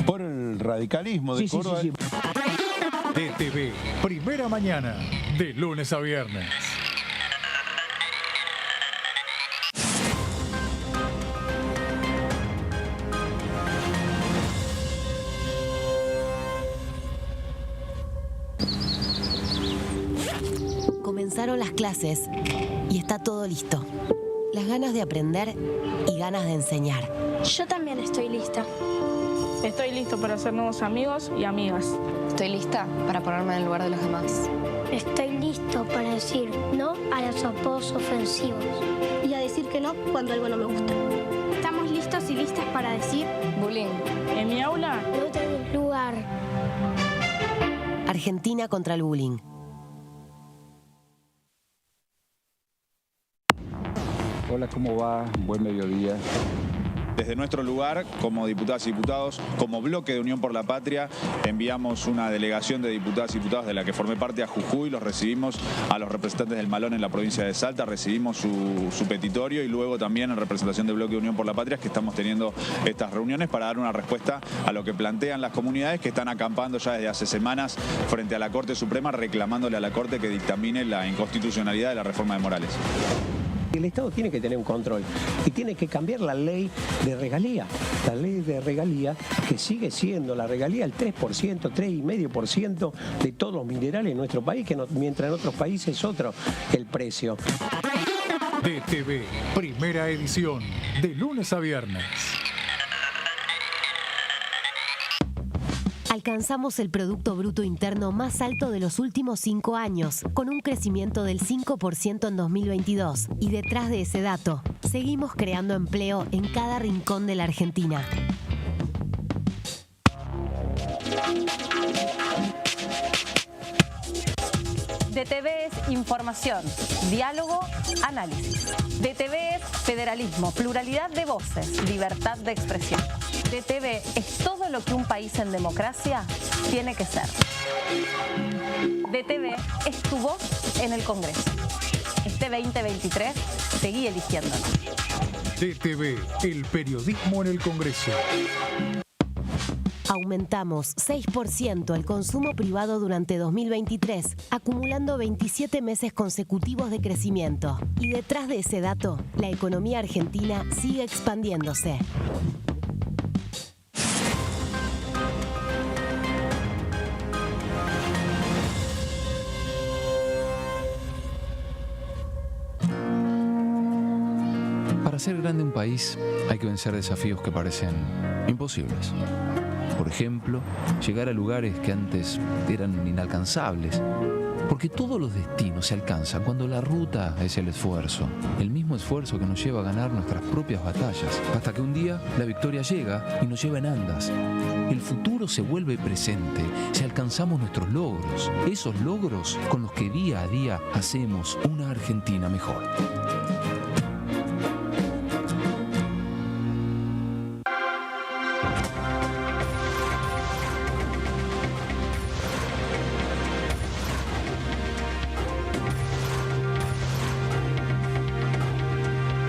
por el radicalismo de Córdoba. Sí. DTV, primera mañana, de lunes a viernes. Comenzaron las clases y está todo listo. Las ganas de aprender y ganas de enseñar. Yo también estoy lista. Estoy listo para hacer nuevos amigos y amigas. Estoy lista para ponerme en el lugar de los demás. Estoy listo para decir no a los apodos ofensivos y a decir que no cuando algo no me gusta. Estamos listos y listas para decir bullying. En mi aula no tengo lugar. Argentina contra el bullying. Hola, ¿cómo va? Buen mediodía. Desde nuestro lugar, como diputadas y diputados, como bloque de Unión por la Patria, enviamos una delegación de diputadas y diputados de la que formé parte a Jujuy, los recibimos a los representantes del Malón en la provincia de Salta, recibimos su petitorio y luego también en representación del bloque de Unión por la Patria, que estamos teniendo estas reuniones para dar una respuesta a lo que plantean las comunidades que están acampando ya desde hace semanas frente a la Corte Suprema, reclamándole a la Corte que dictamine la inconstitucionalidad de la reforma de Morales. El Estado tiene que tener un control y tiene que cambiar la ley de regalía. La ley de regalía, que sigue siendo la regalía el 3%, 3,5% de todos los minerales en nuestro país, que mientras en otros países es otro el precio. DTV, primera edición, de lunes a viernes. Alcanzamos el Producto Bruto Interno más alto de los últimos 5 años, con un crecimiento del 5% en 2022. Y detrás de ese dato, seguimos creando empleo en cada rincón de la Argentina. DTV es información, diálogo, análisis. DTV es federalismo, pluralidad de voces, libertad de expresión. DTV es todo lo que un país en democracia tiene que ser. DTV es tu voz en el Congreso. Este 2023, seguí eligiéndonos. DTV, el periodismo en el Congreso. Aumentamos 6% el consumo privado durante 2023, acumulando 27 meses consecutivos de crecimiento. Y detrás de ese dato, la economía argentina sigue expandiéndose. Para ser grande un país hay que vencer desafíos que parecen imposibles. por ejemplo, llegar a lugares que antes eran inalcanzables. Porque todos los destinos se alcanzan cuando la ruta es el esfuerzo. El mismo esfuerzo que nos lleva a ganar nuestras propias batallas. Hasta que un día la victoria llega y nos lleva en andas. El futuro se vuelve presente si alcanzamos nuestros logros. Esos logros con los que día a día hacemos una Argentina mejor.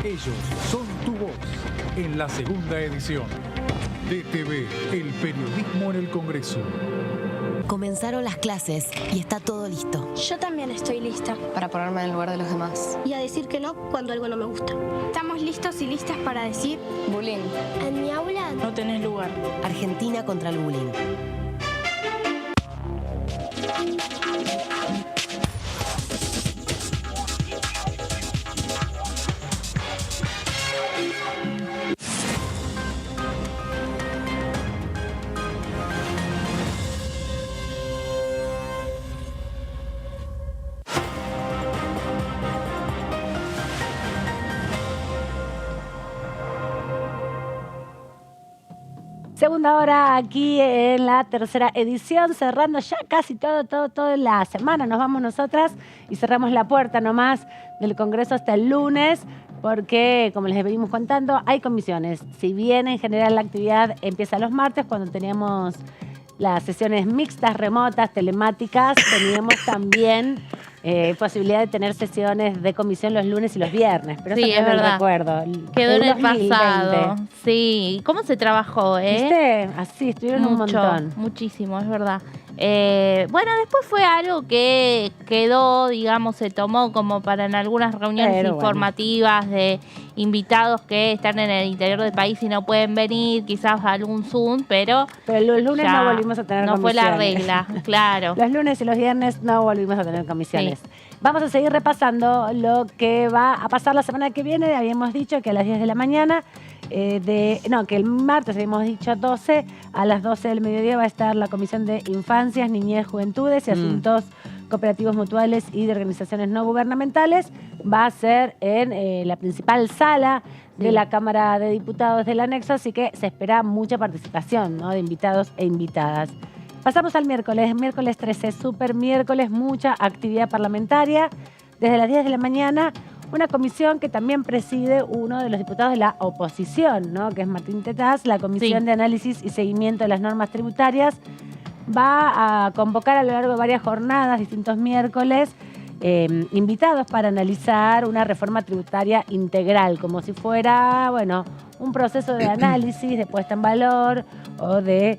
Ellos son tu voz en la segunda edición. DTV, el periodismo en el Congreso. Comenzaron las clases y está todo listo. Yo también estoy lista. Para ponerme en el lugar de los demás. Y a decir que no cuando algo no me gusta. Estamos listos y listas para decir... Bullying. En mi aula no tenés lugar. Argentina contra el bullying. Segunda hora aquí en la tercera edición, cerrando ya casi toda la semana. Nos vamos nosotras y cerramos la puerta nomás del Congreso hasta el lunes, porque, como les venimos contando, hay comisiones. Si bien en general la actividad empieza los martes, cuando teníamos las sesiones mixtas, remotas, telemáticas, teníamos también posibilidad de tener sesiones de comisión los lunes y los viernes. Pero sí, eso es verdad. Recuerdo. Quedó en el 2020. pasado. Sí. ¿Cómo se trabajó, ¿Viste? Así, estuvieron un montón. Muchísimo, es verdad. Bueno, después fue algo que quedó, digamos, se tomó como para en algunas reuniones informativas de invitados que están en el interior del país y no pueden venir, quizás algún Zoom, pero los lunes no volvimos a tener comisiones. No fue la regla, claro. Los lunes y los viernes no volvimos a tener comisiones. Sí. Vamos a seguir repasando lo que va a pasar la semana que viene. Habíamos dicho que a las 10 de la mañana, que el martes habíamos dicho 12, a las 12 del mediodía va a estar la Comisión de Infancias, Niñez, Juventudes y Asuntos Cooperativos Mutuales y de Organizaciones No Gubernamentales. Va a ser en la principal sala de la Cámara de Diputados del Anexo, así que se espera mucha participación, ¿no?, de invitados e invitadas. Pasamos al miércoles 13, super miércoles, mucha actividad parlamentaria. Desde las 10 de la mañana, una comisión que también preside uno de los diputados de la oposición, ¿no?, que es Martín Tetaz, la Comisión de Análisis y Seguimiento de las Normas Tributarias. Va a convocar a lo largo de varias jornadas, distintos miércoles, invitados para analizar una reforma tributaria integral, como si fuera, un proceso de análisis, de puesta en valor o de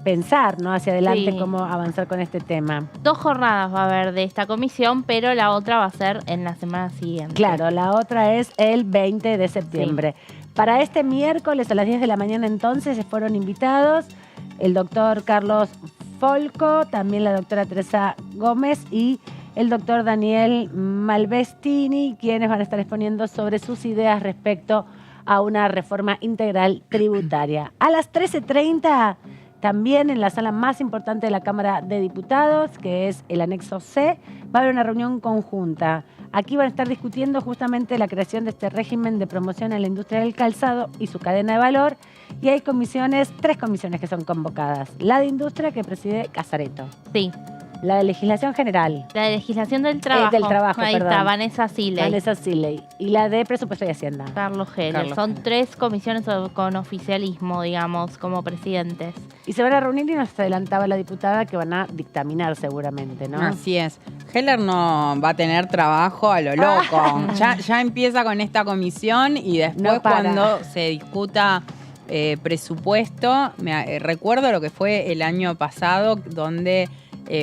pensar, ¿no?, hacia adelante cómo avanzar con este tema. 2 jornadas va a haber de esta comisión, pero la otra va a ser en la semana siguiente. Claro, la otra es el 20 de septiembre. Para este miércoles a las 10 de la mañana entonces fueron invitados el doctor Carlos Folco, también la doctora Teresa Gómez y el doctor Daniel Malvestini, quienes van a estar exponiendo sobre sus ideas respecto a una reforma integral tributaria. A las 13:30, también en la sala más importante de la Cámara de Diputados, que es el anexo C, va a haber una reunión conjunta. Aquí van a estar discutiendo justamente la creación de este régimen de promoción a la industria del calzado y su cadena de valor. Y hay 3 comisiones que son convocadas. La de industria, que preside Casareto. Sí. La de legislación general. La de legislación del trabajo. Ahí está, Vanessa Siley. Y la de presupuesto y hacienda. Carlos Heller. Son 3 comisiones con oficialismo, digamos, como presidentes. Y se van a reunir y nos adelantaba la diputada que van a dictaminar seguramente, ¿no? Así es. Heller no va a tener trabajo a lo loco. Ya empieza con esta comisión y después cuando se discuta presupuesto, recuerdo lo que fue el año pasado, donde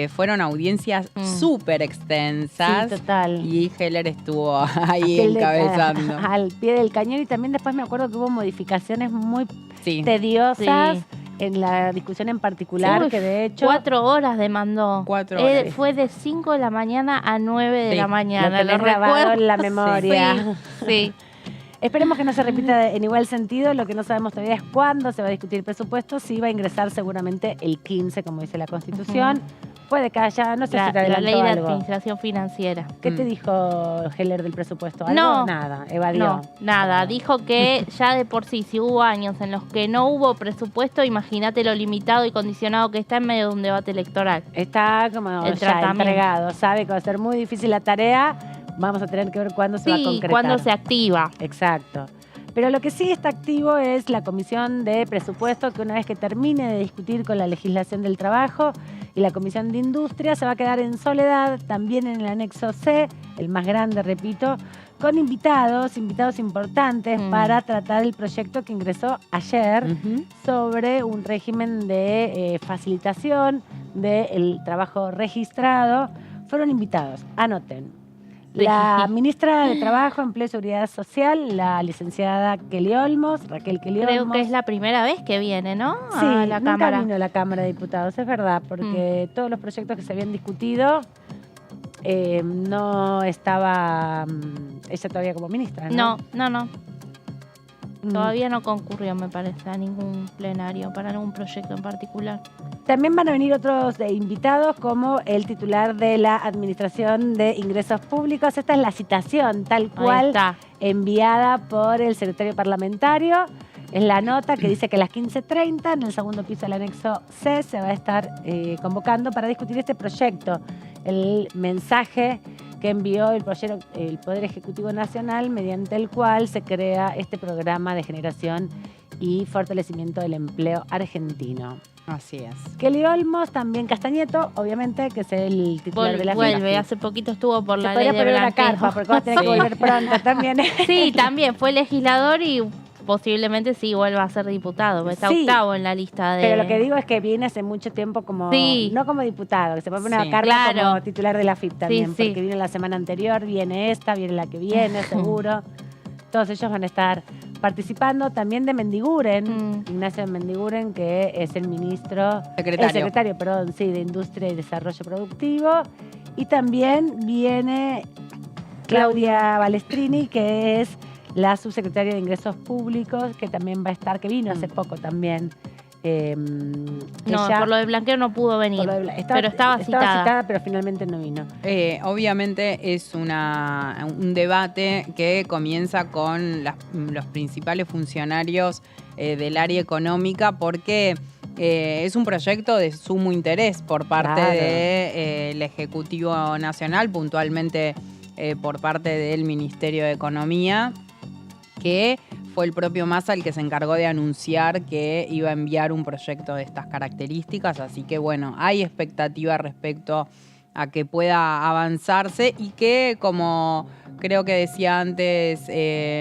fueron audiencias súper extensas. Sí, total. Y Heller estuvo ahí encabezando. Al pie del cañón, y también después me acuerdo que hubo modificaciones muy tediosas en la discusión en particular, que de hecho... 4 horas demandó. 4 horas. Fue de 5 de la mañana a 9 de la mañana. Lo grabado en la memoria. Sí. Esperemos que no se repita en igual sentido. Lo que no sabemos todavía es cuándo se va a discutir el presupuesto. Sí va a ingresar seguramente el 15, como dice la Constitución. Puede que haya, no sé si te adelantó la ley de algo. administración financiera. ¿Qué te dijo Heller del presupuesto? ¿Algo? No. Nada, evadió. No, nada. Dijo que ya de por sí, si hubo años en los que no hubo presupuesto, imagínate lo limitado y condicionado que está en medio de un debate electoral. Está como ya entregado. Sabe que va a ser muy difícil la tarea. Vamos a tener que ver cuándo se va a concretar. Cuándo se activa. Exacto. Pero lo que sí está activo es la Comisión de Presupuesto, que una vez que termine de discutir con la legislación del trabajo y la Comisión de Industria, se va a quedar en soledad, también en el anexo C, el más grande, repito, con invitados importantes para tratar el proyecto que ingresó ayer sobre un régimen de facilitación del trabajo registrado. Fueron invitados, anoten. La ministra de Trabajo, Empleo y Seguridad Social, la licenciada Kelly Olmos, Raquel Kelly Olmos. Creo que es la primera vez que viene, ¿no? Sí, a la nunca Cámara. vino a la Cámara de Diputados, es verdad, porque todos los proyectos que se habían discutido no estaba ella todavía como ministra, ¿no? No. Todavía no concurrió, me parece, a ningún plenario para ningún proyecto en particular. También van a venir otros invitados, como el titular de la Administración de Ingresos Públicos. Esta es la citación, tal cual, enviada por el secretario parlamentario. Es la nota que dice que a las 15:30, en el segundo piso del anexo C, se va a estar convocando para discutir este proyecto. El mensaje que envió el Poder Ejecutivo Nacional, mediante el cual se crea este programa de generación y fortalecimiento del empleo argentino. Así es. Kelly Olmos, también Castañeto, obviamente, que es el titular de la Vuelve, hace poquito estuvo por la ley de poner una blanqueo. carpa, porque va a tener que volver pronto también. Sí, también fue legislador y posiblemente sí vuelva a ser diputado. Está octavo en la lista de... Pero lo que digo es que viene hace mucho tiempo como... no como diputado, que se puede poner a cargo como titular de la FIP también, porque viene la semana anterior, viene esta, viene la que viene, seguro. Todos ellos van a estar participando. También de Mendiguren, Ignacio Mendiguren, que es el secretario, de Industria y Desarrollo Productivo. Y también viene Claudia Balestrini, que es la subsecretaria de Ingresos Públicos, que también va a estar, que vino hace poco también. Por lo de blanqueo no pudo venir, pero estaba citada, pero finalmente no vino. Obviamente es un debate que comienza con los principales funcionarios del área económica, porque es un proyecto de sumo interés por parte del Ejecutivo Nacional, puntualmente por parte del Ministerio de Economía, que fue el propio Massa el que se encargó de anunciar que iba a enviar un proyecto de estas características. Así que bueno, hay expectativa respecto a que pueda avanzarse y que, como creo que decía antes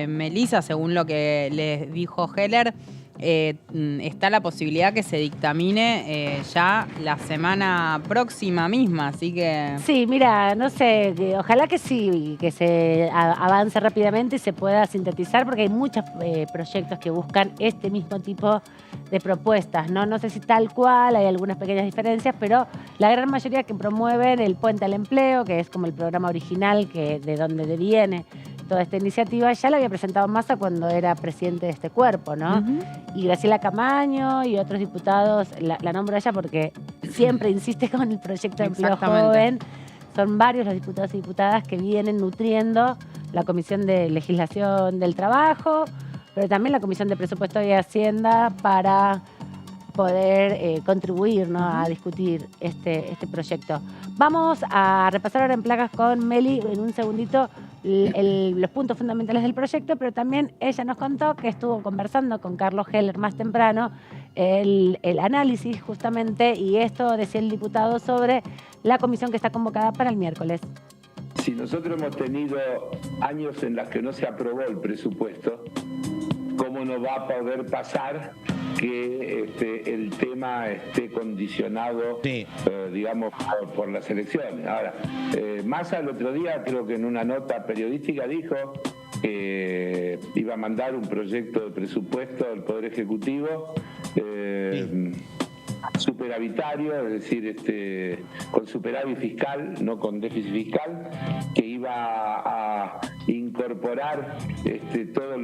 Melissa, según lo que les dijo Heller, está la posibilidad que se dictamine ya la semana próxima misma, así que... Sí, mira, no sé, ojalá que sí, que se avance rápidamente y se pueda sintetizar, porque hay muchos proyectos que buscan este mismo tipo de propuestas, ¿no? No sé si tal cual, hay algunas pequeñas diferencias, pero la gran mayoría que promueven el Puente al Empleo, que es como el programa original de donde deviene toda esta iniciativa, ya la había presentado Massa cuando era presidente de este cuerpo, ¿no? Y Graciela Camaño y otros diputados, la nombro a ella porque siempre insiste con el proyecto de empleo joven. Son varios los diputados y diputadas que vienen nutriendo la Comisión de Legislación del Trabajo, pero también la Comisión de Presupuesto y Hacienda, para poder contribuir, ¿no?, a discutir este proyecto. Vamos a repasar ahora en placas con Meli en un segundito los puntos fundamentales del proyecto, pero también ella nos contó que estuvo conversando con Carlos Heller más temprano el análisis justamente, y esto decía el diputado sobre la comisión que está convocada para el miércoles. Si nosotros hemos tenido años en los que no se aprobó el presupuesto, ¿cómo nos va a poder pasar que el tema esté condicionado, digamos, por las elecciones? Ahora, Massa el otro día, creo que en una nota periodística, dijo que iba a mandar un proyecto de presupuesto al Poder Ejecutivo superavitario, es decir, con superávit fiscal, no con déficit fiscal, que iba a incorporar todas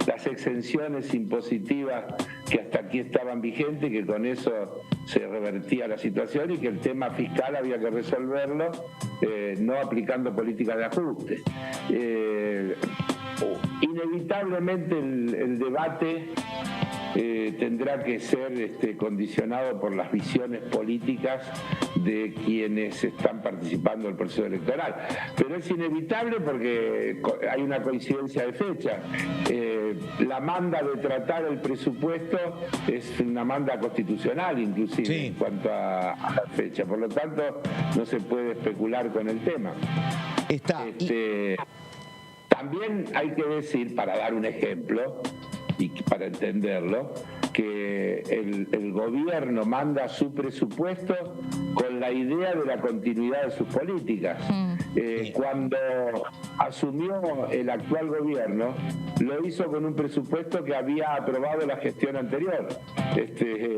las exenciones impositivas que hasta aquí estaban vigentes, que con eso se revertía la situación y que el tema fiscal había que resolverlo no aplicando políticas de ajuste. Inevitablemente el debate tendrá que ser condicionado por las visiones políticas de quienes están participando del proceso electoral. Pero es inevitable porque hay una coincidencia de fecha. La manda de tratar el presupuesto es una manda constitucional, inclusive, en cuanto a la fecha. Por lo tanto, no se puede especular con el tema. También hay que decir, para dar un ejemplo, y para entenderlo, que el gobierno manda su presupuesto con la idea de la continuidad de sus políticas. Cuando asumió el actual gobierno, lo hizo con un presupuesto que había aprobado la gestión anterior,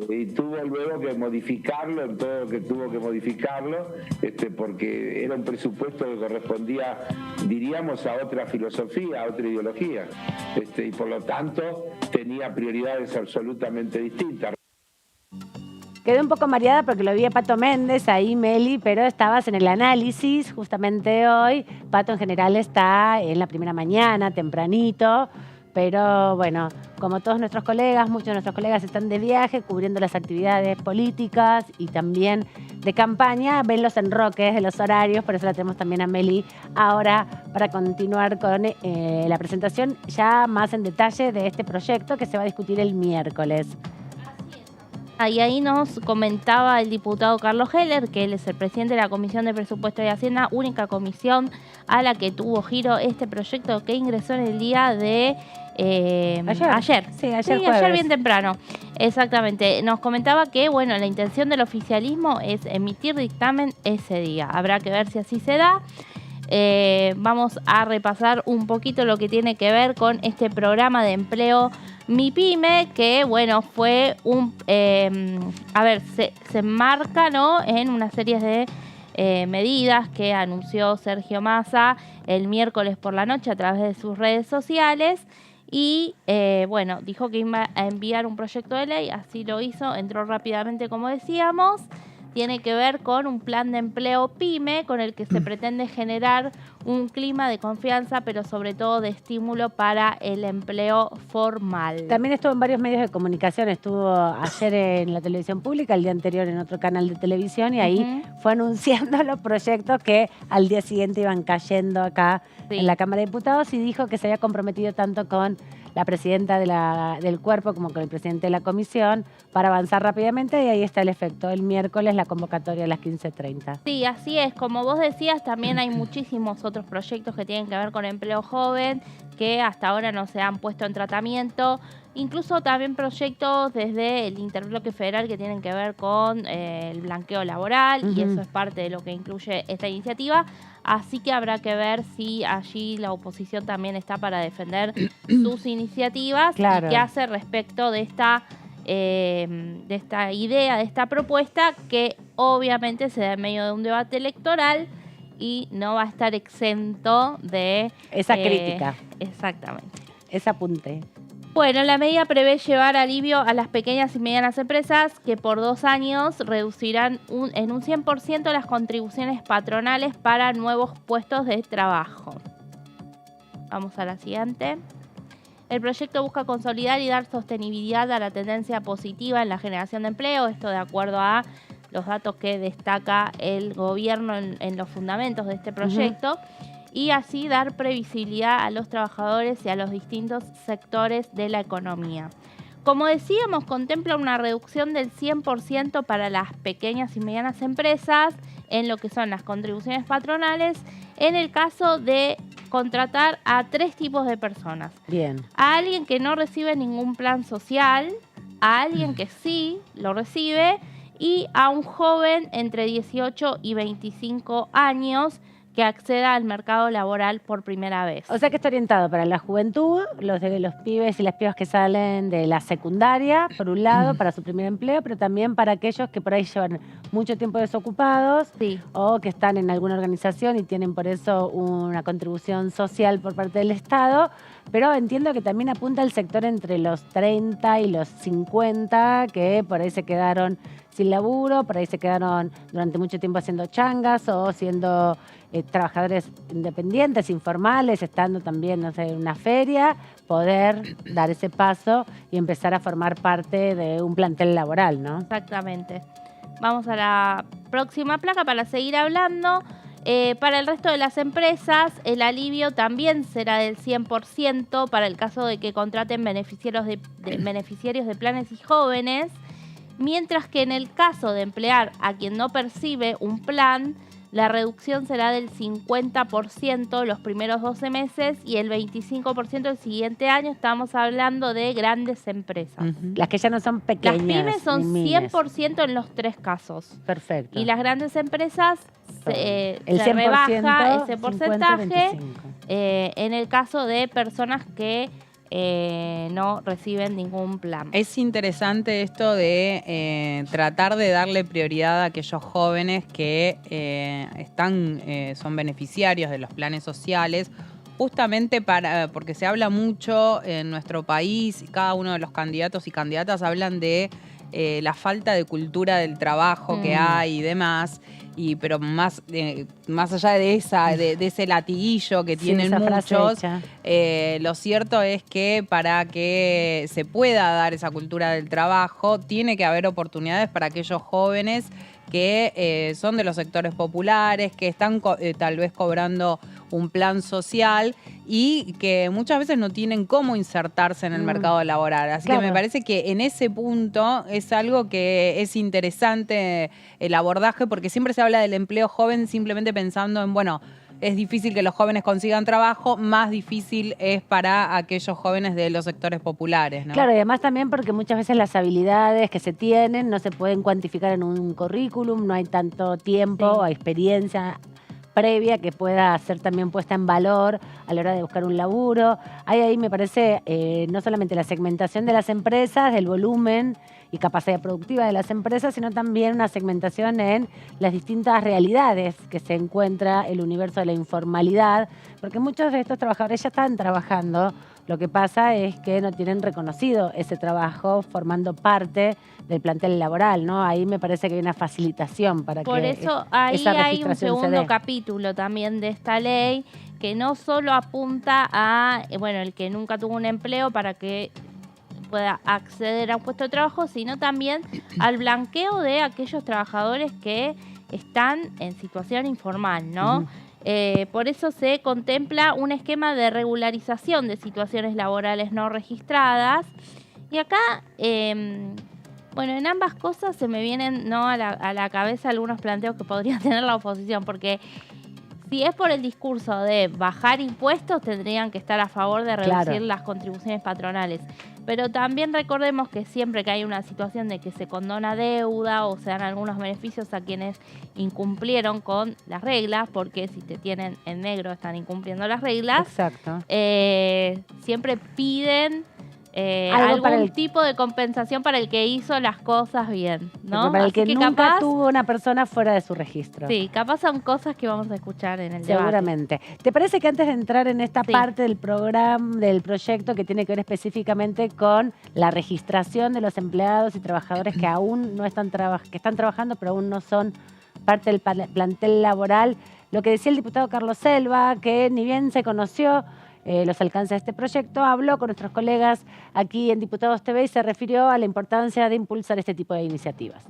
y tuvo luego que modificarlo en todo lo que tuvo que modificarlo, porque era un presupuesto que correspondía, diríamos, a otra filosofía, a otra ideología, y por lo tanto tenía prioridades absolutamente distintas. Quedé un poco mareada porque lo vi a Pato Méndez ahí, Meli, pero estabas en el análisis justamente hoy. Pato en general está en la primera mañana, tempranito, pero bueno, como todos nuestros colegas, muchos de nuestros colegas están de viaje cubriendo las actividades políticas y también de campaña, ven los enroques de los horarios, por eso la tenemos también a Meli ahora para continuar con la presentación ya más en detalle de este proyecto que se va a discutir el miércoles. Y ahí nos comentaba el diputado Carlos Heller, que él es el presidente de la Comisión de Presupuesto y Hacienda, única comisión a la que tuvo giro este proyecto que ingresó en el día de ayer. Sí, ayer bien temprano. Exactamente. Nos comentaba que, bueno, la intención del oficialismo es emitir dictamen ese día. Habrá que ver si así se da. Vamos a repasar un poquito lo que tiene que ver con este programa de empleo MIPYME, que bueno, fue se enmarca, ¿no?, en una serie de medidas que anunció Sergio Massa el miércoles por la noche a través de sus redes sociales y dijo que iba a enviar un proyecto de ley, así lo hizo, entró rápidamente como decíamos. Tiene que ver con un plan de empleo PYME con el que se pretende generar un clima de confianza, pero sobre todo de estímulo para el empleo formal. También estuvo en varios medios de comunicación, estuvo ayer en la televisión pública, el día anterior en otro canal de televisión y ahí fue anunciando los proyectos que al día siguiente iban cayendo acá en la Cámara de Diputados y dijo que se había comprometido tanto con la presidenta del cuerpo como con el presidente de la comisión para avanzar rápidamente y ahí está el efecto. El miércoles la convocatoria a las 15:30. Sí, así es. Como vos decías, también hay muchísimos otros proyectos que tienen que ver con empleo joven que hasta ahora no se han puesto en tratamiento. Incluso también proyectos desde el Interbloque Federal que tienen que ver con el blanqueo laboral y eso es parte de lo que incluye esta iniciativa. Así que habrá que ver si allí la oposición también está para defender sus iniciativas y qué hace respecto de esta idea, de esta propuesta que obviamente se da en medio de un debate electoral y no va a estar exento de esa crítica. Exactamente. Ese apunte. Bueno, la medida prevé llevar alivio a las pequeñas y medianas empresas que por 2 años reducirán en un 100% las contribuciones patronales para nuevos puestos de trabajo. Vamos a la siguiente. El proyecto busca consolidar y dar sostenibilidad a la tendencia positiva en la generación de empleo, esto de acuerdo a los datos que destaca el gobierno en los fundamentos de este proyecto. Y así dar previsibilidad a los trabajadores y a los distintos sectores de la economía. Como decíamos, contempla una reducción del 100% para las pequeñas y medianas empresas en lo que son las contribuciones patronales, en el caso de contratar a 3 tipos de personas. Bien. A alguien que no recibe ningún plan social, a alguien que sí lo recibe y a un joven entre 18 y 25 años que acceda al mercado laboral por primera vez. O sea que está orientado para la juventud, los pibes y las pibas que salen de la secundaria, por un lado, para su primer empleo, pero también para aquellos que por ahí llevan mucho tiempo desocupados o que están en alguna organización y tienen por eso una contribución social por parte del Estado. Pero entiendo que también apunta al sector entre los 30 y los 50, que por ahí se quedaron sin laburo, por ahí se quedaron durante mucho tiempo haciendo changas o siendo trabajadores independientes, informales, estando también, no sé, en una feria, poder dar ese paso y empezar a formar parte de un plantel laboral, ¿no? Exactamente. Vamos a la próxima placa para seguir hablando. Para el resto de las empresas, el alivio también será del 100% para el caso de que contraten beneficiarios de planes y jóvenes, mientras que en el caso de emplear a quien no percibe un plan, la reducción será del 50% los primeros 12 meses y el 25% el siguiente año. Estamos hablando de grandes empresas. Las que ya no son pequeñas. Las pymes son 100% en los 3 casos. Perfecto. Y las grandes empresas se 100%, rebaja ese 50, porcentaje en el caso de personas que no reciben ningún plan. Es interesante esto de tratar de darle prioridad a aquellos jóvenes que son beneficiarios de los planes sociales, justamente porque se habla mucho en nuestro país, cada uno de los candidatos y candidatas hablan de la falta de cultura del trabajo que hay y demás. Pero más allá de ese latiguillo que tienen muchos, lo cierto es que para que se pueda dar esa cultura del trabajo, tiene que haber oportunidades para aquellos jóvenes que son de los sectores populares, que están tal vez cobrando un plan social y que muchas veces no tienen cómo insertarse en el mercado laboral. Así que me parece que en ese punto es algo que es interesante el abordaje, porque siempre se habla del empleo joven simplemente pensando en, bueno, es difícil que los jóvenes consigan trabajo, más difícil es para aquellos jóvenes de los sectores populares, ¿no? Claro, y además también porque muchas veces las habilidades que se tienen no se pueden cuantificar en un currículum, no hay tanto tiempo o experiencia previa que pueda ser también puesta en valor a la hora de buscar un laburo. Hay ahí, me parece, no solamente la segmentación de las empresas, del volumen y capacidad productiva de las empresas, sino también una segmentación en las distintas realidades que se encuentra el universo de la informalidad, porque muchos de estos trabajadores ya están trabajando. Lo que pasa es que no tienen reconocido ese trabajo formando parte del plantel laboral, ¿no? Ahí me parece que hay una facilitación para Por que eso ahí esa hay un registración se segundo dé. capítulo también de esta ley que no solo apunta a, el que nunca tuvo un empleo para que pueda acceder a un puesto de trabajo, sino también al blanqueo de aquellos trabajadores que están en situación informal, ¿no? Por eso se contempla un esquema de regularización de situaciones laborales no registradas. Y acá, en ambas cosas se me vienen a la cabeza algunos planteos que podría tener la oposición, porque si es por el discurso de bajar impuestos, tendrían que estar a favor de reducir las contribuciones patronales. Pero también recordemos que siempre que hay una situación de que se condona deuda o se dan algunos beneficios a quienes incumplieron con las reglas, porque si te tienen en negro están incumpliendo las reglas, siempre piden algún tipo de compensación para el que hizo las cosas bien, ¿no? Para el que nunca capaz tuvo una persona fuera de su registro. Sí, capaz son cosas que vamos a escuchar en el debate. Seguramente. ¿Te parece que antes de entrar en esta parte del programa, del proyecto que tiene que ver específicamente con la registración de los empleados y trabajadores que aún no están trabajando, pero aún no son parte del plantel laboral, lo que decía el diputado Carlos Selva, que ni bien se conoció los alcances de este proyecto, habló con nuestros colegas aquí en Diputados TV y se refirió a la importancia de impulsar este tipo de iniciativas.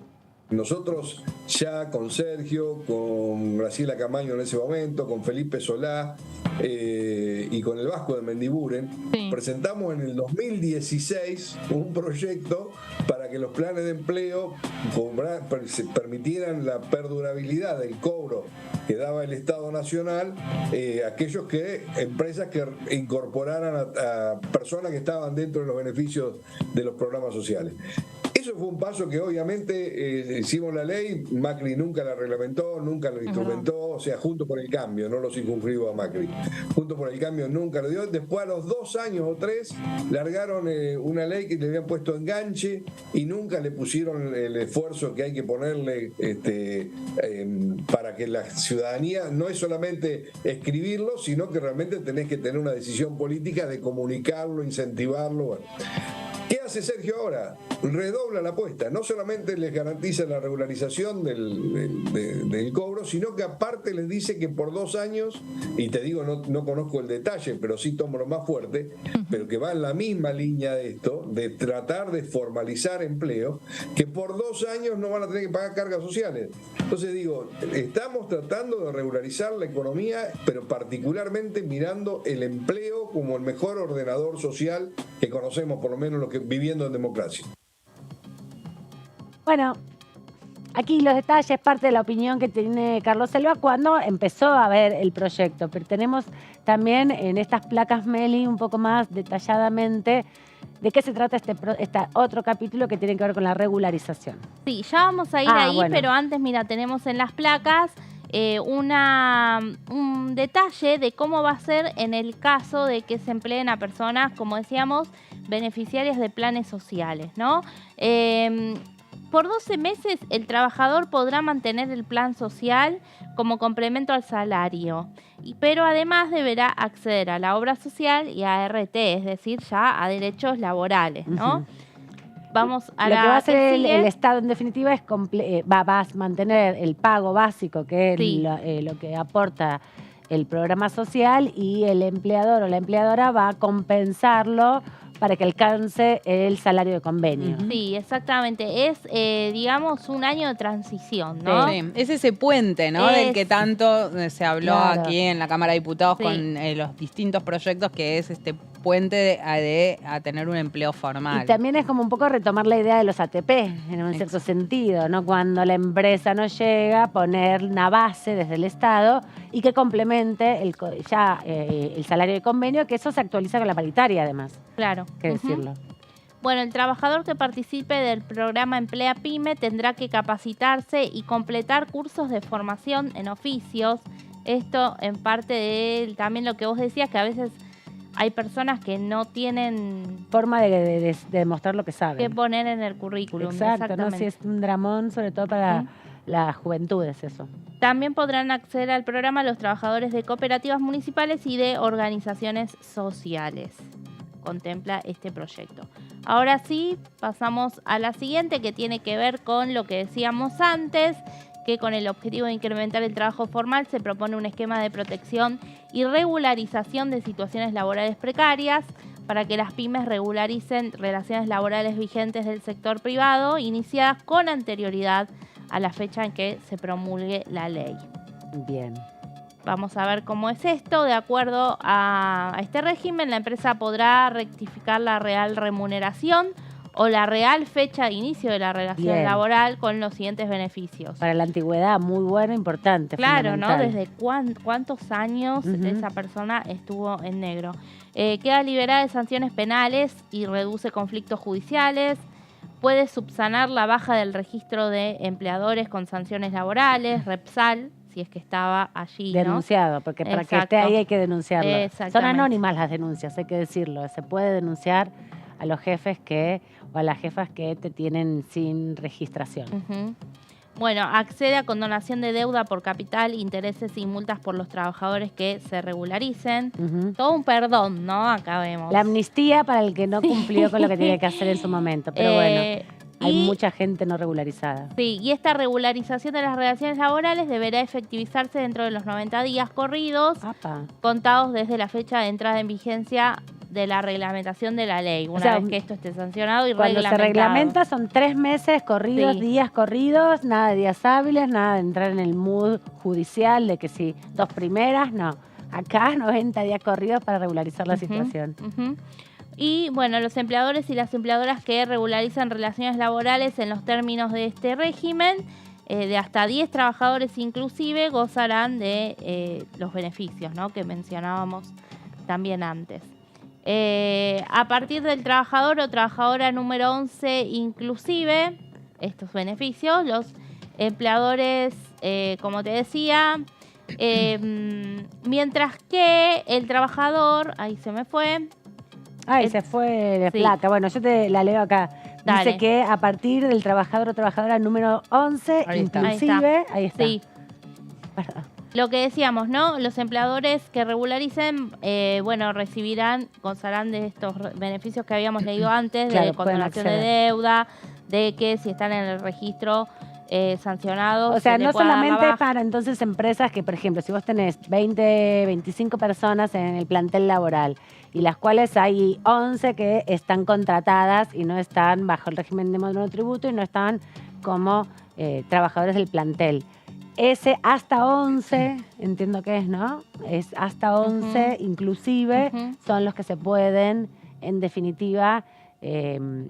Nosotros ya con Sergio, con Graciela Camaño en ese momento, con Felipe Solá y con el Vasco de Mendiburen, presentamos en el 2016 un proyecto para que los planes de empleo permitieran la perdurabilidad del cobro que daba el Estado Nacional empresas que incorporaran a personas que estaban dentro de los beneficios de los programas sociales. Eso fue un paso que obviamente hicimos la ley, Macri nunca la reglamentó, nunca lo instrumentó, o sea, Juntos por el Cambio, no lo circunscribo a Macri. Juntos por el Cambio nunca lo dio. Después a los 2 años o 3 largaron una ley que le habían puesto enganche y nunca le pusieron el esfuerzo que hay que ponerle para que la ciudadanía, no es solamente escribirlo, sino que realmente tenés que tener una decisión política de comunicarlo, incentivarlo. Bueno. ¿Qué hace Sergio ahora? Redobla la apuesta. No solamente les garantiza la regularización del cobro, sino que aparte les dice que por 2 años, y te digo, no conozco el detalle, pero sí tomo lo más fuerte, pero que va en la misma línea de esto, de tratar de formalizar empleo, que por 2 años no van a tener que pagar cargas sociales. Entonces digo, estamos tratando de regularizar la economía, pero particularmente mirando el empleo como el mejor ordenador social que conocemos, por lo menos los que viviendo en democracia. Bueno, aquí los detalles, parte de la opinión que tiene Carlos Selva cuando empezó a ver el proyecto, pero tenemos también en estas placas, Meli, un poco más detalladamente de qué se trata este otro capítulo que tiene que ver con la regularización. Sí, ya vamos a ir ahí, bueno. Pero antes, mira, tenemos en las placas un detalle de cómo va a ser en el caso de que se empleen a personas, como decíamos, beneficiarias de planes sociales, ¿no? Por 12 meses el trabajador podrá mantener el plan social como complemento al salario, pero además deberá acceder a la obra social y a RT, es decir, ya a derechos laborales, ¿no? Vamos a lo que va a hacer el Estado, en definitiva, es va a mantener el pago básico, que es lo que aporta el programa social, y el empleador o la empleadora va a compensarlo para que alcance el salario de convenio. Sí, exactamente. Es, digamos, un año de transición, ¿no? Sí. Es ese puente, ¿no? Del que tanto se habló aquí en la Cámara de Diputados con los distintos proyectos, que es este puente de tener un empleo formal. Y también es como un poco retomar la idea de los ATP, en un cierto sentido, ¿no? Cuando la empresa no llega, poner una base desde el Estado y que complemente el salario de convenio, que eso se actualiza con la paritaria, además. Claro. Hay que decirlo. Bueno, el trabajador que participe del programa Emplea Pyme tendrá que capacitarse y completar cursos de formación en oficios. Esto en parte de también lo que vos decías, que a veces hay personas que no tienen forma de demostrar lo que saben. Que poner en el currículum. Exacto, ¿no? Sí, es un dramón, sobre todo para las juventudes, eso. También podrán acceder al programa los trabajadores de cooperativas municipales y de organizaciones sociales. Contempla este proyecto. Ahora sí, pasamos a la siguiente, que tiene que ver con lo que decíamos antes, que con el objetivo de incrementar el trabajo formal se propone un esquema de protección y regularización de situaciones laborales precarias para que las pymes regularicen relaciones laborales vigentes del sector privado iniciadas con anterioridad a la fecha en que se promulgue la ley. Bien. Vamos a ver cómo es esto. De acuerdo a este régimen, la empresa podrá rectificar la real remuneración o la real fecha de inicio de la relación laboral con los siguientes beneficios. Para la antigüedad, muy bueno, importante. Claro, ¿no? Desde cuántos años esa persona estuvo en negro. Queda liberada de sanciones penales y reduce conflictos judiciales. Puede subsanar la baja del registro de empleadores con sanciones laborales, Repsal, si es que estaba allí, denunciado, porque para que esté ahí hay que denunciarlo. Son Exactamente. Anónimas las denuncias, hay que decirlo. Se puede denunciar a los jefes o a las jefas que te tienen sin registración. Bueno, accede a condonación de deuda por capital, intereses y multas por los trabajadores que se regularicen. Todo un perdón, ¿no? Acá vemos. La amnistía para el que no cumplió con lo que tiene que hacer en su momento. Pero bueno, hay mucha gente no regularizada. Sí, y esta regularización de las relaciones laborales deberá efectivizarse dentro de los 90 días corridos, contados desde la fecha de entrada en vigencia de la reglamentación de la ley, una vez que esto esté sancionado y cuando reglamentado. Se reglamenta son 3 meses corridos, días corridos, nada de días hábiles, nada de entrar en el mood judicial de que si 2 primeras, no. Acá 90 días corridos para regularizar la situación. Y bueno, los empleadores y las empleadoras que regularizan relaciones laborales en los términos de este régimen, de hasta 10 trabajadores inclusive, gozarán de los beneficios, ¿no? Que mencionábamos también antes. A partir del trabajador o trabajadora número 11 inclusive, estos beneficios, los empleadores, como te decía, mientras que el trabajador, ahí se me fue. Ahí se fue la placa. Bueno, yo te la leo acá. Dale. Dice que a partir del trabajador o trabajadora número 11, Ahí inclusive, está. ahí está. Sí. Perdón. Lo que decíamos, ¿no? Los empleadores que regularicen, bueno, recibirán, gozarán de estos beneficios que habíamos leído antes, Claro, de pueden condonación de acceder. deuda, de que si están en el registro sancionados. O sea, se les no pueda dar la solamente baja. para entonces empresas que, por ejemplo, si vos tenés 20, 25 personas en el plantel laboral y las cuales hay 11 que están contratadas y no están bajo el régimen de monotributo y no están como trabajadores del plantel. Ese hasta 11, entiendo que es, ¿no? Es hasta 11 inclusive, son los que se pueden, en definitiva,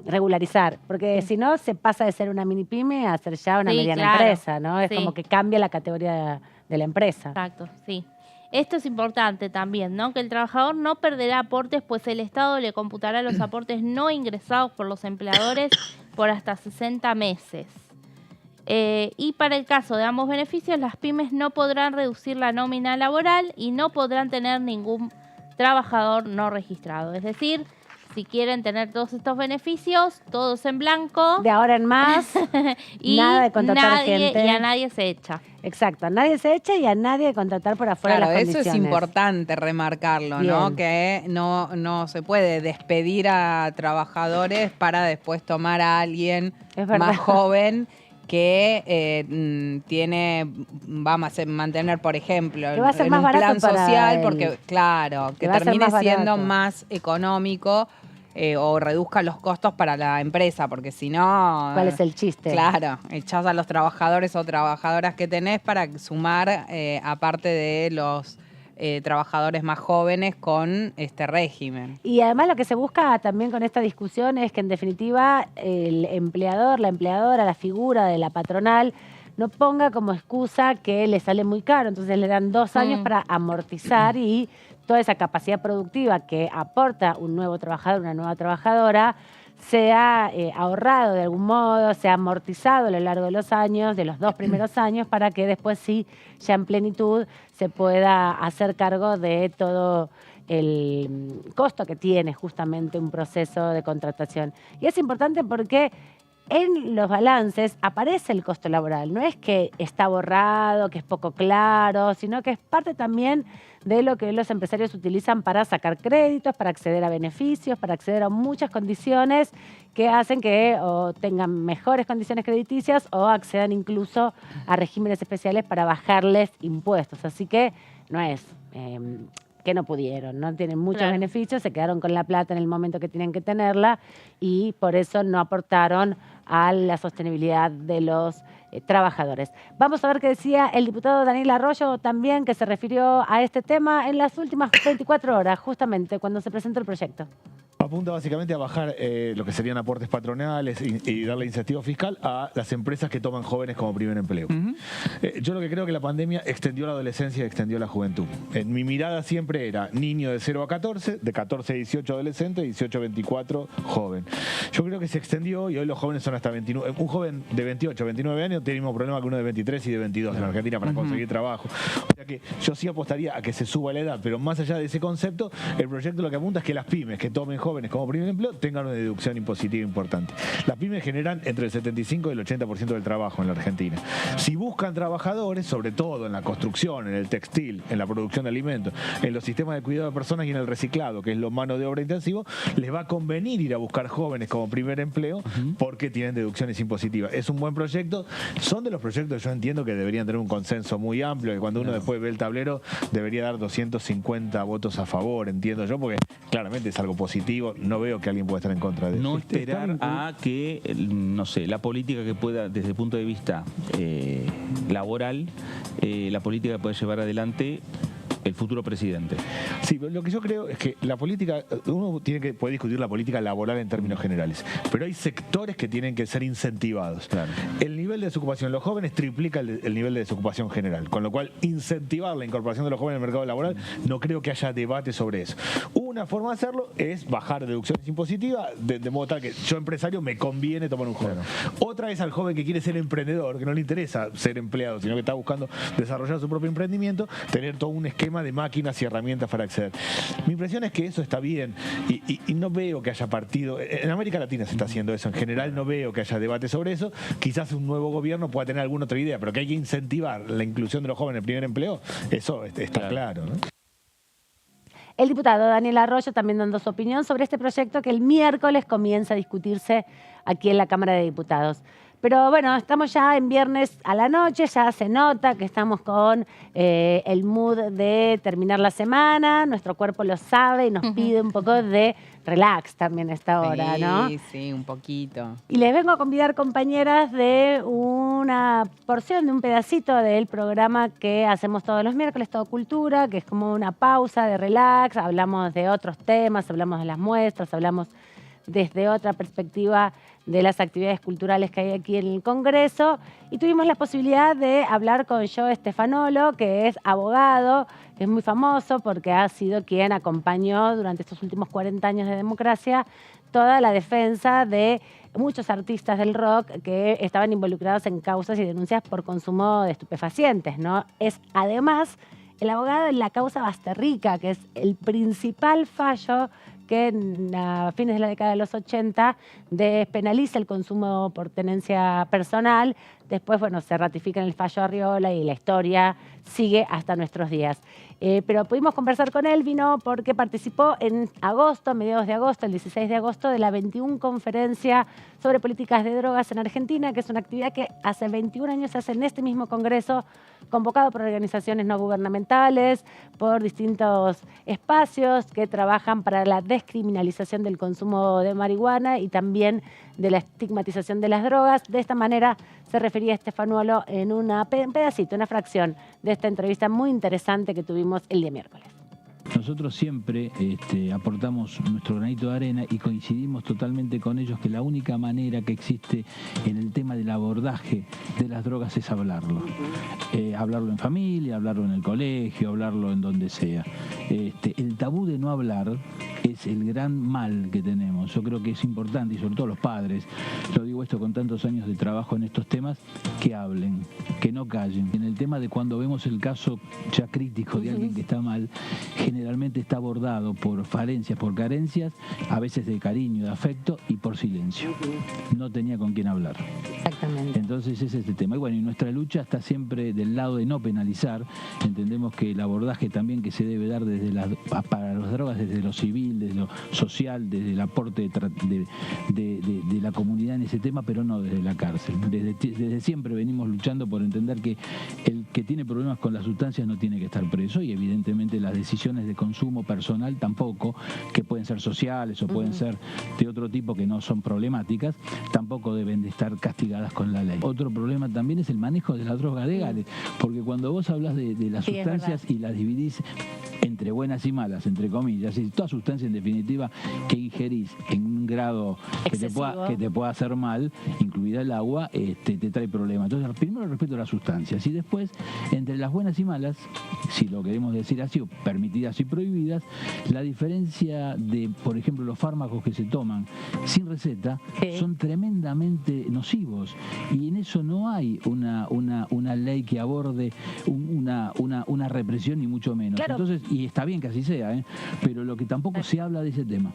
regularizar. Porque si no, se pasa de ser una mini pyme a ser ya una mediana empresa, ¿no? Es como que cambia la categoría de la empresa. Exacto, sí. Esto es importante también, ¿no? Que el trabajador no perderá aportes, pues el Estado le computará los aportes no ingresados por los empleadores por hasta 60 meses. Y para el caso de ambos beneficios, las pymes no podrán reducir la nómina laboral y no podrán tener ningún trabajador no registrado. Es decir, si quieren tener todos estos beneficios, todos en blanco. De ahora en más, y nada de contratar gente. Y a nadie se echa. Exacto, a nadie se echa y a nadie de contratar por afuera Claro, las eso condiciones. es importante remarcarlo, ¿no? Que no se puede despedir a trabajadores para después tomar a alguien más joven que vamos a mantener, por ejemplo, que va a ser en más un barato plan para social, él. porque claro, que va a ser termine más siendo barato. más económico o reduzca los costos para la empresa, porque si no... ¿Cuál es el chiste? Claro, echás a los trabajadores o trabajadoras que tenés para sumar, aparte de los trabajadores más jóvenes, con este régimen. Y además lo que se busca también con esta discusión es que en definitiva el empleador, la empleadora, la figura de la patronal no ponga como excusa que le sale muy caro. Entonces le dan 2 años para amortizar y toda esa capacidad productiva que aporta un nuevo trabajador, una nueva trabajadora, sea ahorrado de algún modo, sea amortizado a lo largo de los años, de los 2 primeros años, para que después sí, ya en plenitud, se pueda hacer cargo de todo el costo que tiene justamente un proceso de contratación. Y es importante porque en los balances aparece el costo laboral. No es que está borrado, que es poco claro, sino que es parte también de lo que los empresarios utilizan para sacar créditos, para acceder a beneficios, para acceder a muchas condiciones que hacen que o tengan mejores condiciones crediticias o accedan incluso a regímenes especiales para bajarles impuestos. Así que no es que no pudieron, no tienen muchos beneficios, se quedaron con la plata en el momento que tienen que tenerla y por eso no aportaron a la sostenibilidad de los trabajadores. Vamos a ver qué decía el diputado Daniel Arroyo también, que se refirió a este tema en las últimas 24 horas, justamente cuando se presentó el proyecto. Apunta básicamente a bajar lo que serían aportes patronales y darle incentivo fiscal a las empresas que toman jóvenes como primer empleo. Yo lo que creo que la pandemia extendió la adolescencia y extendió la juventud. Mi mirada siempre era niño de 0 a 14, de 14 a 18 adolescente, 18 a 24 joven. Yo creo que se extendió y hoy los jóvenes son hasta 29. Un joven de 28 a 29 años tiene el mismo problema que uno de 23 y de 22 en Argentina para conseguir trabajo. O sea que yo sí apostaría a que se suba la edad, pero más allá de ese concepto, el proyecto lo que apunta es que las pymes que tomen jóvenes como primer empleo tengan una deducción impositiva importante. Las pymes generan entre el 75 y el 80% del trabajo en la Argentina. Si buscan trabajadores, sobre todo en la construcción, en el textil, en la producción de alimentos, en los sistemas de cuidado de personas y en el reciclado, que es lo mano de obra intensivo, les va a convenir ir a buscar jóvenes como primer empleo porque tienen deducciones impositivas. Es un buen proyecto. Son de los proyectos que yo entiendo que deberían tener un consenso muy amplio, que cuando uno después ve el tablero debería dar 250 votos a favor, entiendo yo, porque claramente es algo positivo. No veo que alguien pueda estar en contra de eso. No esperar a que, no sé, la política que pueda, desde el punto de vista laboral, la política que puede llevar adelante el futuro presidente. Sí, lo que yo creo es que la política, uno puede discutir la política laboral en términos generales, pero hay sectores que tienen que ser incentivados. Claro. El nivel de desocupación de los jóvenes triplica el nivel de desocupación general, con lo cual incentivar la incorporación de los jóvenes en el mercado laboral, no creo que haya debate sobre eso. Una forma de hacerlo es bajar deducciones impositivas, de modo tal que yo, empresario, me conviene tomar un joven. Claro. Otra es al joven que quiere ser emprendedor, que no le interesa ser empleado, sino que está buscando desarrollar su propio emprendimiento, tener todo un esquema de máquinas y herramientas para acceder. Mi impresión es que eso está bien y no veo que haya partido. En América Latina se está haciendo eso. En general no veo que haya debate sobre eso. Quizás un nuevo gobierno pueda tener alguna otra idea, pero que hay que incentivar la inclusión de los jóvenes en el primer empleo, eso está claro, ¿no? El diputado Daniel Arroyo también dando su opinión sobre este proyecto que el miércoles comienza a discutirse aquí en la Cámara de Diputados. Pero bueno, estamos ya en viernes a la noche, ya se nota que estamos con el mood de terminar la semana, nuestro cuerpo lo sabe y nos pide un poco de relax también a esta hora, ¿no? Sí, sí, un poquito. Y les vengo a convidar, compañeras, de una porción, de un pedacito del programa que hacemos todos los miércoles, Todo Cultura, que es como una pausa de relax, hablamos de otros temas, hablamos de las muestras, hablamos desde otra perspectiva de las actividades culturales que hay aquí en el Congreso, y tuvimos la posibilidad de hablar con Joe Stefanolo, que es abogado, que es muy famoso porque ha sido quien acompañó durante estos últimos 40 años de democracia toda la defensa de muchos artistas del rock que estaban involucrados en causas y denuncias por consumo de estupefacientes, ¿no? Es además el abogado en la causa Basterrica, que es el principal fallo que a fines de la década de los 80 despenaliza el consumo por tenencia personal. Después, bueno, se ratifica en el fallo Arriola y la historia sigue hasta nuestros días. Pero pudimos conversar con él, vino porque participó en agosto, a mediados de agosto, el 16 de agosto, de la 21 conferencia sobre políticas de drogas en Argentina, que es una actividad que hace 21 años se hace en este mismo Congreso, convocado por organizaciones no gubernamentales, por distintos espacios que trabajan para la descriminalización del consumo de marihuana y también de la estigmatización de las drogas. De esta manera se refería Stefanolo en un pedacito, una fracción de esta entrevista muy interesante que tuvimos el día miércoles. Nosotros siempre aportamos nuestro granito de arena y coincidimos totalmente con ellos que la única manera que existe en el tema del abordaje de las drogas es hablarlo. Hablarlo en familia, hablarlo en el colegio, hablarlo en donde sea. El tabú de no hablar es el gran mal que tenemos. Yo creo que es importante, y sobre todo los padres, lo digo esto con tantos años de trabajo en estos temas, que hablen, que no callen. En el tema de cuando vemos el caso ya crítico de alguien que está mal, generalmente está abordado por falencias, por carencias, a veces de cariño, de afecto y por silencio. No tenía con quién hablar. Exactamente. Entonces ese es el tema. Y bueno, y nuestra lucha está siempre del lado de no penalizar. Entendemos que el abordaje también que se debe dar para las drogas desde lo civil, desde lo social, desde el aporte de la comunidad en ese tema, pero no desde la cárcel. Desde siempre venimos luchando por entender que el que tiene problemas con las sustancias no tiene que estar preso, y evidentemente las decisiones de consumo personal tampoco, que pueden ser sociales o pueden ser de otro tipo que no son problemáticas, tampoco deben de estar castigadas con la ley. Otro problema también es el manejo de la droga legales, porque cuando vos hablas de las sustancias y las dividís entre buenas y malas, entre comillas, y toda sustancia en definitiva que ingerís en un grado que te pueda hacer mal, incluida el agua, te trae problemas. Entonces, primero respeto a las sustancias y después, entre las buenas y malas, si lo queremos decir así, o permitidas y prohibidas, la diferencia de, por ejemplo, los fármacos que se toman sin receta son tremendamente nocivos, y en eso no hay una ley que aborde una represión, ni mucho menos. Claro. Entonces, y está bien que así sea, pero lo que tampoco se habla de ese tema.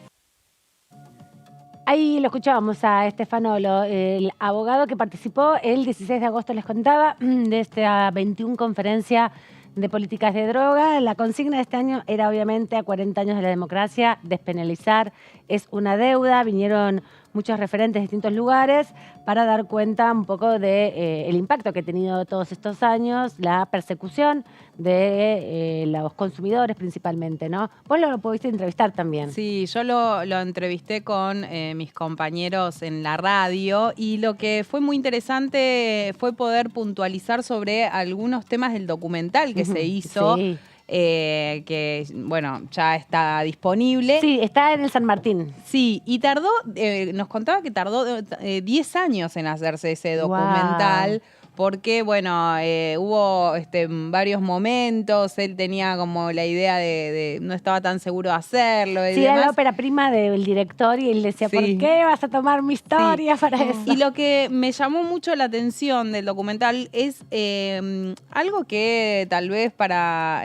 Ahí lo escuchábamos a Stefanolo, el abogado que participó el 16 de agosto, les contaba, de esta 21 conferencia de políticas de droga. La consigna de este año era obviamente a 40 años de la democracia, despenalizar es una deuda. Vinieron muchos referentes de distintos lugares para dar cuenta un poco de el impacto que ha tenido todos estos años, la persecución de los consumidores principalmente, ¿no? Vos lo pudiste entrevistar también. Sí, yo lo entrevisté con mis compañeros en la radio, y lo que fue muy interesante fue poder puntualizar sobre algunos temas del documental que se hizo. Sí. que, bueno, ya está disponible. Sí, está en el San Martín. Sí, y tardó, nos contaba que tardó 10 años en hacerse ese documental. Wow. Porque, bueno, hubo varios momentos, él tenía como la idea de no estaba tan seguro de hacerlo. Y sí, demás. era la ópera prima del director y él decía, ¿por qué vas a tomar mi historia para eso? Y lo que me llamó mucho la atención del documental es algo que tal vez para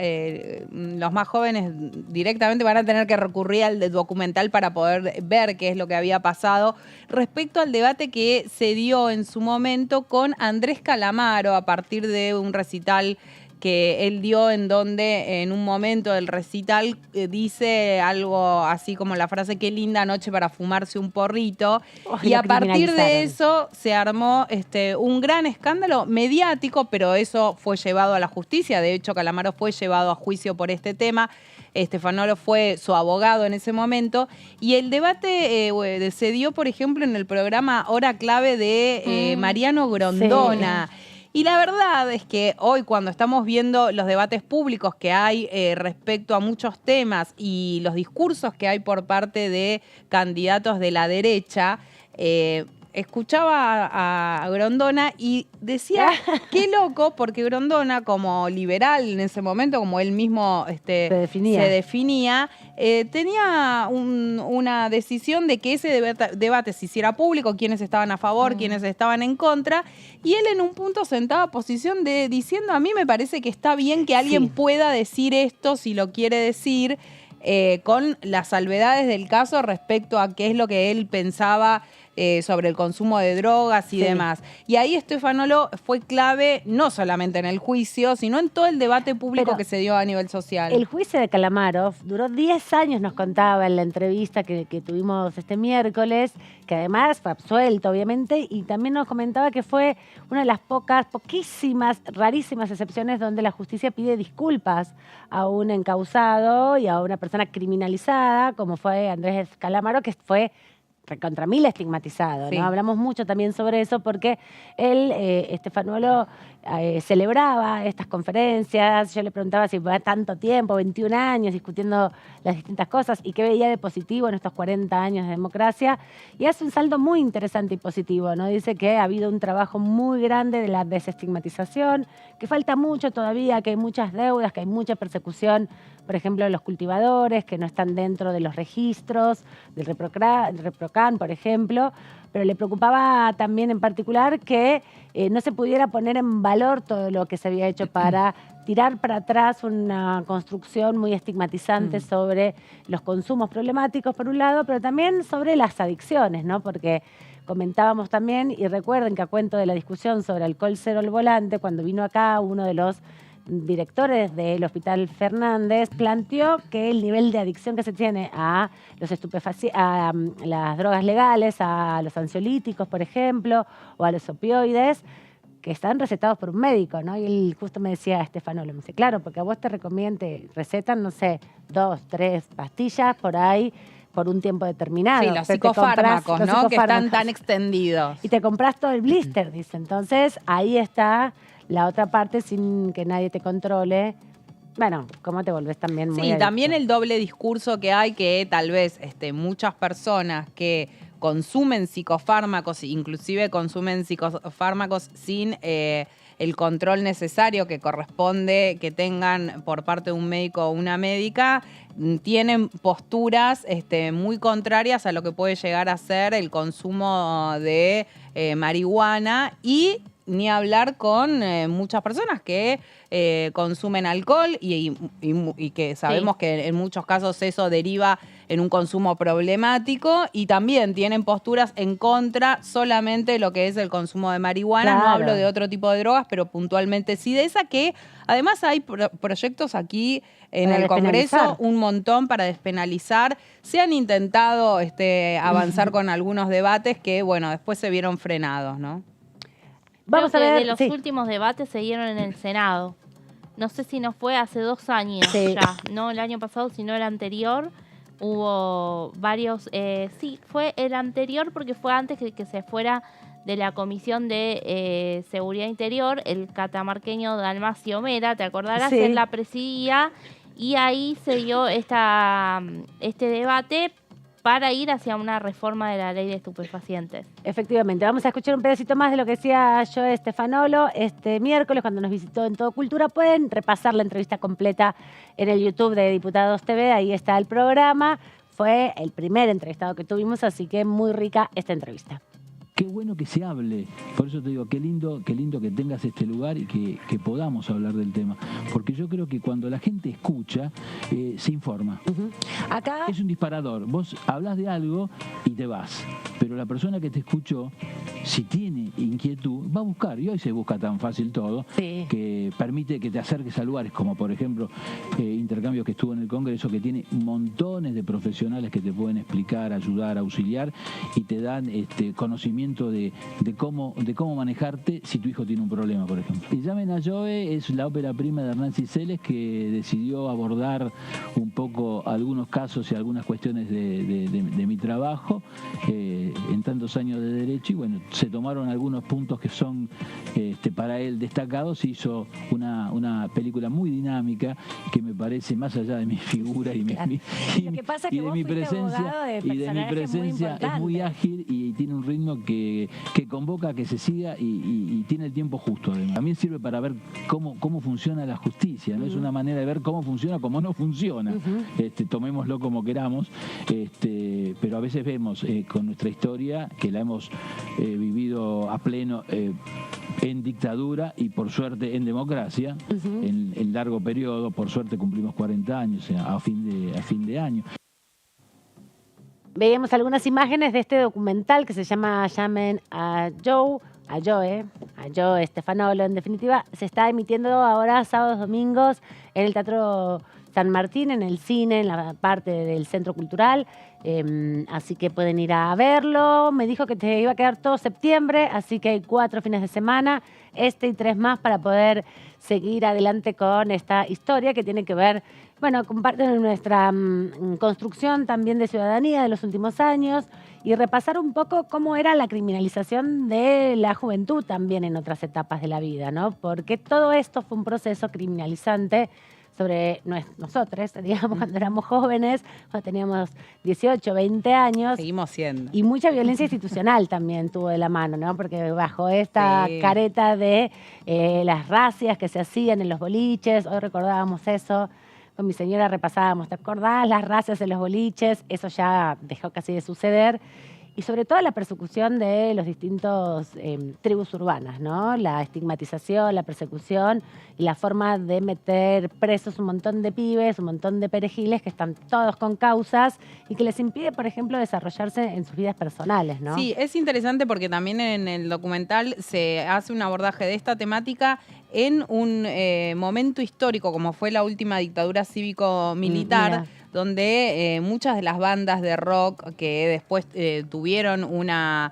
los más jóvenes directamente van a tener que recurrir al documental para poder ver qué es lo que había pasado respecto al debate que se dio en su momento con Andrés Calamaro a partir de un recital que él dio en donde en un momento del recital dice algo así como la frase qué linda noche para fumarse un porrito y a partir de eso se armó un gran escándalo mediático, pero eso fue llevado a la justicia. De hecho, Calamaro fue llevado a juicio por este tema. Stefanolo fue su abogado en ese momento y el debate se dio, por ejemplo, en el programa Hora Clave de Mariano Grondona. Sí. Y la verdad es que hoy, cuando estamos viendo los debates públicos que hay respecto a muchos temas y los discursos que hay por parte de candidatos de la derecha, escuchaba a Grondona y decía, qué loco, porque Grondona, como liberal en ese momento, como él mismo se definía, tenía una decisión de que ese debate se hiciera público, quiénes estaban a favor, quiénes estaban en contra, y él en un punto sentaba posición diciendo, a mí me parece que está bien que alguien pueda decir esto si lo quiere decir, con las salvedades del caso respecto a qué es lo que él pensaba sobre el consumo de drogas y demás. Y ahí Stefanolo fue clave no solamente en el juicio, sino en todo el debate público que se dio a nivel social. El juicio de Calamaro duró 10 años, nos contaba en la entrevista que tuvimos este miércoles, que además fue absuelto, obviamente, y también nos comentaba que fue una de las poquísimas, rarísimas excepciones donde la justicia pide disculpas a un encausado y a una persona criminalizada, como fue Andrés Calamaro, que fue contra mil estigmatizado, ¿no? Hablamos mucho también sobre eso porque él, Stefanolo, celebraba estas conferencias. Yo le preguntaba si va tanto tiempo, 21 años, discutiendo las distintas cosas y qué veía de positivo en estos 40 años de democracia. Y hace un saldo muy interesante y positivo, ¿no? Dice que ha habido un trabajo muy grande de la desestigmatización, que falta mucho todavía, que hay muchas deudas, que hay mucha persecución, por ejemplo, de los cultivadores que no están dentro de los registros, del Reprocan, por ejemplo, pero le preocupaba también en particular que no se pudiera poner en valor todo lo que se había hecho para tirar para atrás una construcción muy estigmatizante sobre los consumos problemáticos, por un lado, pero también sobre las adicciones, ¿no? Porque comentábamos también, y recuerden que a cuento de la discusión sobre alcohol cero al volante, cuando vino acá uno de los directores del Hospital Fernández planteó que el nivel de adicción que se tiene a los a las drogas legales, a los ansiolíticos, por ejemplo, o a los opioides, que están recetados por un médico, ¿no? Y él justo me decía, Stefanolo, me dice, claro, porque a vos te recetan, no sé, 2, 3 pastillas por ahí, por un tiempo determinado. Sí, los psicofármacos, ¿no? Que están tan extendidos. Y te compras todo el blister, dice. Entonces, ahí está la otra parte sin que nadie te controle. Bueno, cómo te volvés también muy adicto. También el doble discurso que hay, que tal vez muchas personas que consumen psicofármacos, inclusive consumen psicofármacos sin el control necesario que corresponde que tengan por parte de un médico o una médica, tienen posturas muy contrarias a lo que puede llegar a ser el consumo de marihuana y ni hablar con muchas personas que consumen alcohol y que sabemos que en muchos casos eso deriva en un consumo problemático y también tienen posturas en contra solamente de lo que es el consumo de marihuana. Claro. No hablo de otro tipo de drogas, pero puntualmente sí de esa, que además hay proyectos aquí en el Congreso, un montón para despenalizar. Se han intentado avanzar con algunos debates que, bueno, después se vieron frenados, ¿no? Vamos a ver, de los últimos debates se dieron en el Senado. No sé si no fue hace 2 años ya, no el año pasado, sino el anterior. Hubo varios, sí, fue el anterior porque fue antes que se fuera de la Comisión de Seguridad Interior, el catamarqueño Dalmacio Mera, te acordarás, Sí. él la presidía, y ahí se dio este debate para ir hacia una reforma de la ley de estupefacientes. Efectivamente, vamos a escuchar un pedacito más de lo que decía Joe Stefanolo este miércoles cuando nos visitó en Todo Cultura. Pueden repasar la entrevista completa en el YouTube de Diputados TV, ahí está el programa. Fue el primer entrevistado que tuvimos, así que muy rica esta entrevista. Qué bueno que se hable, por eso te digo, qué lindo que tengas este lugar y que podamos hablar del tema, porque yo creo que cuando la gente escucha, se informa. Acá es un disparador, vos hablas de algo y te vas, pero la persona que te escuchó, si tiene inquietud, va a buscar, y hoy se busca tan fácil todo, que permite que te acerques a lugares como por ejemplo Intercambios, que estuvo en el Congreso, que tiene montones de profesionales que te pueden explicar, ayudar, auxiliar y te dan conocimiento de cómo manejarte si tu hijo tiene un problema, por ejemplo. Y Llamen a Joe es la ópera prima de Hernán Ciceles, que decidió abordar un poco algunos casos y algunas cuestiones de mi trabajo en tantos años de derecho, y bueno, se tomaron algunos puntos que son para él destacados. Hizo una película muy dinámica que me parece, más allá de mi figura y de mi presencia, es muy ágil y tiene un ritmo que convoca a que se siga y tiene el tiempo justo. Además. También sirve para ver cómo funciona la justicia, ¿no? Es una manera de ver cómo funciona, cómo no funciona. Tomémoslo como queramos, pero a veces vemos con nuestra historia que la hemos vivido a pleno en dictadura y por suerte en democracia, en largo periodo. Por suerte cumplimos 40 años a fin de año. Veíamos algunas imágenes de este documental que se llama Llamen a Joe Stefanolo. En definitiva, se está emitiendo ahora sábados, domingos en el Teatro San Martín, en el cine, en la parte del Centro Cultural. Así que pueden ir a verlo. Me dijo que te iba a quedar todo septiembre, así que hay 4 fines de semana, y 3 más para poder seguir adelante con esta historia que tiene que ver, bueno, con parte de nuestra construcción también de ciudadanía de los últimos años, y repasar un poco cómo era la criminalización de la juventud también en otras etapas de la vida, ¿no? Porque todo esto fue un proceso criminalizante sobre nosotros, digamos, cuando éramos jóvenes, cuando teníamos 18, 20 años. Seguimos siendo. Y mucha violencia institucional también tuvo de la mano, ¿no? Porque bajo esta careta de las racias que se hacían en los boliches, hoy recordábamos eso, con mi señora repasábamos, ¿te acordás? Las racias en los boliches, eso ya dejó casi de suceder. Y sobre todo la persecución de los distintos tribus urbanas, ¿no? La estigmatización, la persecución y la forma de meter presos un montón de pibes, un montón de perejiles que están todos con causas y que les impide, por ejemplo, desarrollarse en sus vidas personales, ¿no? Sí, es interesante porque también en el documental se hace un abordaje de esta temática en un momento histórico como fue la última dictadura cívico-militar, donde muchas de las bandas de rock que después tuvieron una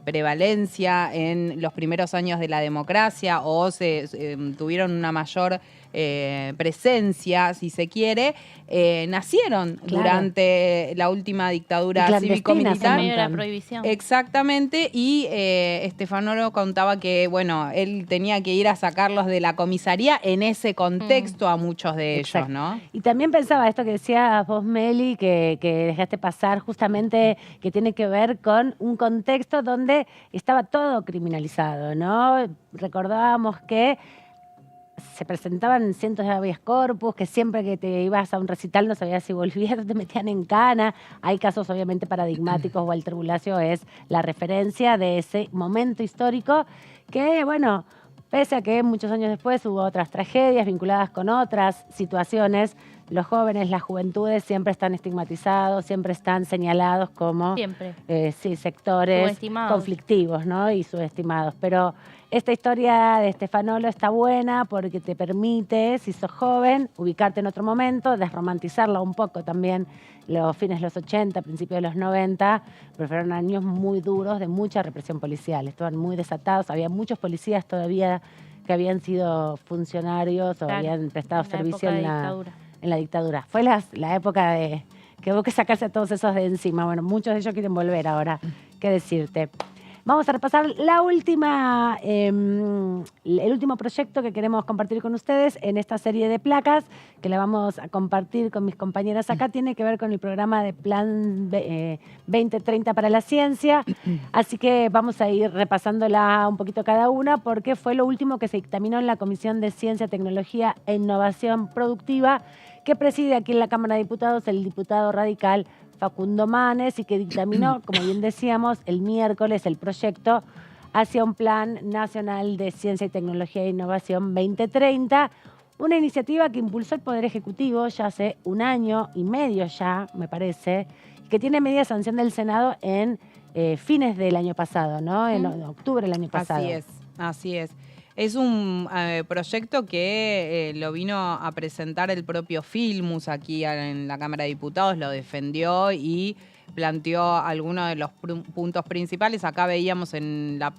prevalencia en los primeros años de la democracia o tuvieron una mayor presencia, si se quiere, nacieron durante la última dictadura cívico-militar. En medio de la prohibición. Exactamente, y Stefanolo contaba que, bueno, él tenía que ir a sacarlos de la comisaría en ese contexto a muchos de ellos, ¿no? Y también pensaba esto que decías vos, Meli, que dejaste pasar, justamente que tiene que ver con un contexto donde estaba todo criminalizado, ¿no? Recordábamos que se presentaban cientos de habeas corpus, que siempre que te ibas a un recital no sabías si volvías, te metían en cana. Hay casos obviamente paradigmáticos, Walter Bulacio es la referencia de ese momento histórico que, bueno, pese a que muchos años después hubo otras tragedias vinculadas con otras situaciones, los jóvenes, las juventudes siempre están estigmatizados, siempre están señalados como sectores conflictivos, ¿no? Y subestimados. Pero esta historia de Stefanolo está buena porque te permite, si sos joven, ubicarte en otro momento, desromantizarla un poco también. Los fines de los 80, principios de los 90, pero fueron años muy duros de mucha represión policial. Estaban muy desatados, había muchos policías todavía que habían sido funcionarios o habían prestado servicio en la dictadura. Fue la época de que hubo que sacarse a todos esos de encima. Bueno, muchos de ellos quieren volver ahora. ¿Qué decirte? Vamos a repasar el último proyecto que queremos compartir con ustedes en esta serie de placas que la vamos a compartir con mis compañeras acá. Tiene que ver con el programa de Plan 2030 para la Ciencia. Así que vamos a ir repasándola un poquito cada una porque fue lo último que se dictaminó en la Comisión de Ciencia, Tecnología e Innovación Productiva que preside aquí en la Cámara de Diputados el diputado radical Facundo Manes y que dictaminó, como bien decíamos, el miércoles el proyecto hacia un Plan Nacional de Ciencia y Tecnología e Innovación 2030, una iniciativa que impulsó el Poder Ejecutivo ya hace 1 año y medio ya, me parece, que tiene media sanción del Senado en fines del año pasado, ¿no? En octubre del año pasado. Así es. Es un proyecto que lo vino a presentar el propio Filmus aquí en la Cámara de Diputados, lo defendió y planteó algunos de los puntos principales. Acá veíamos en la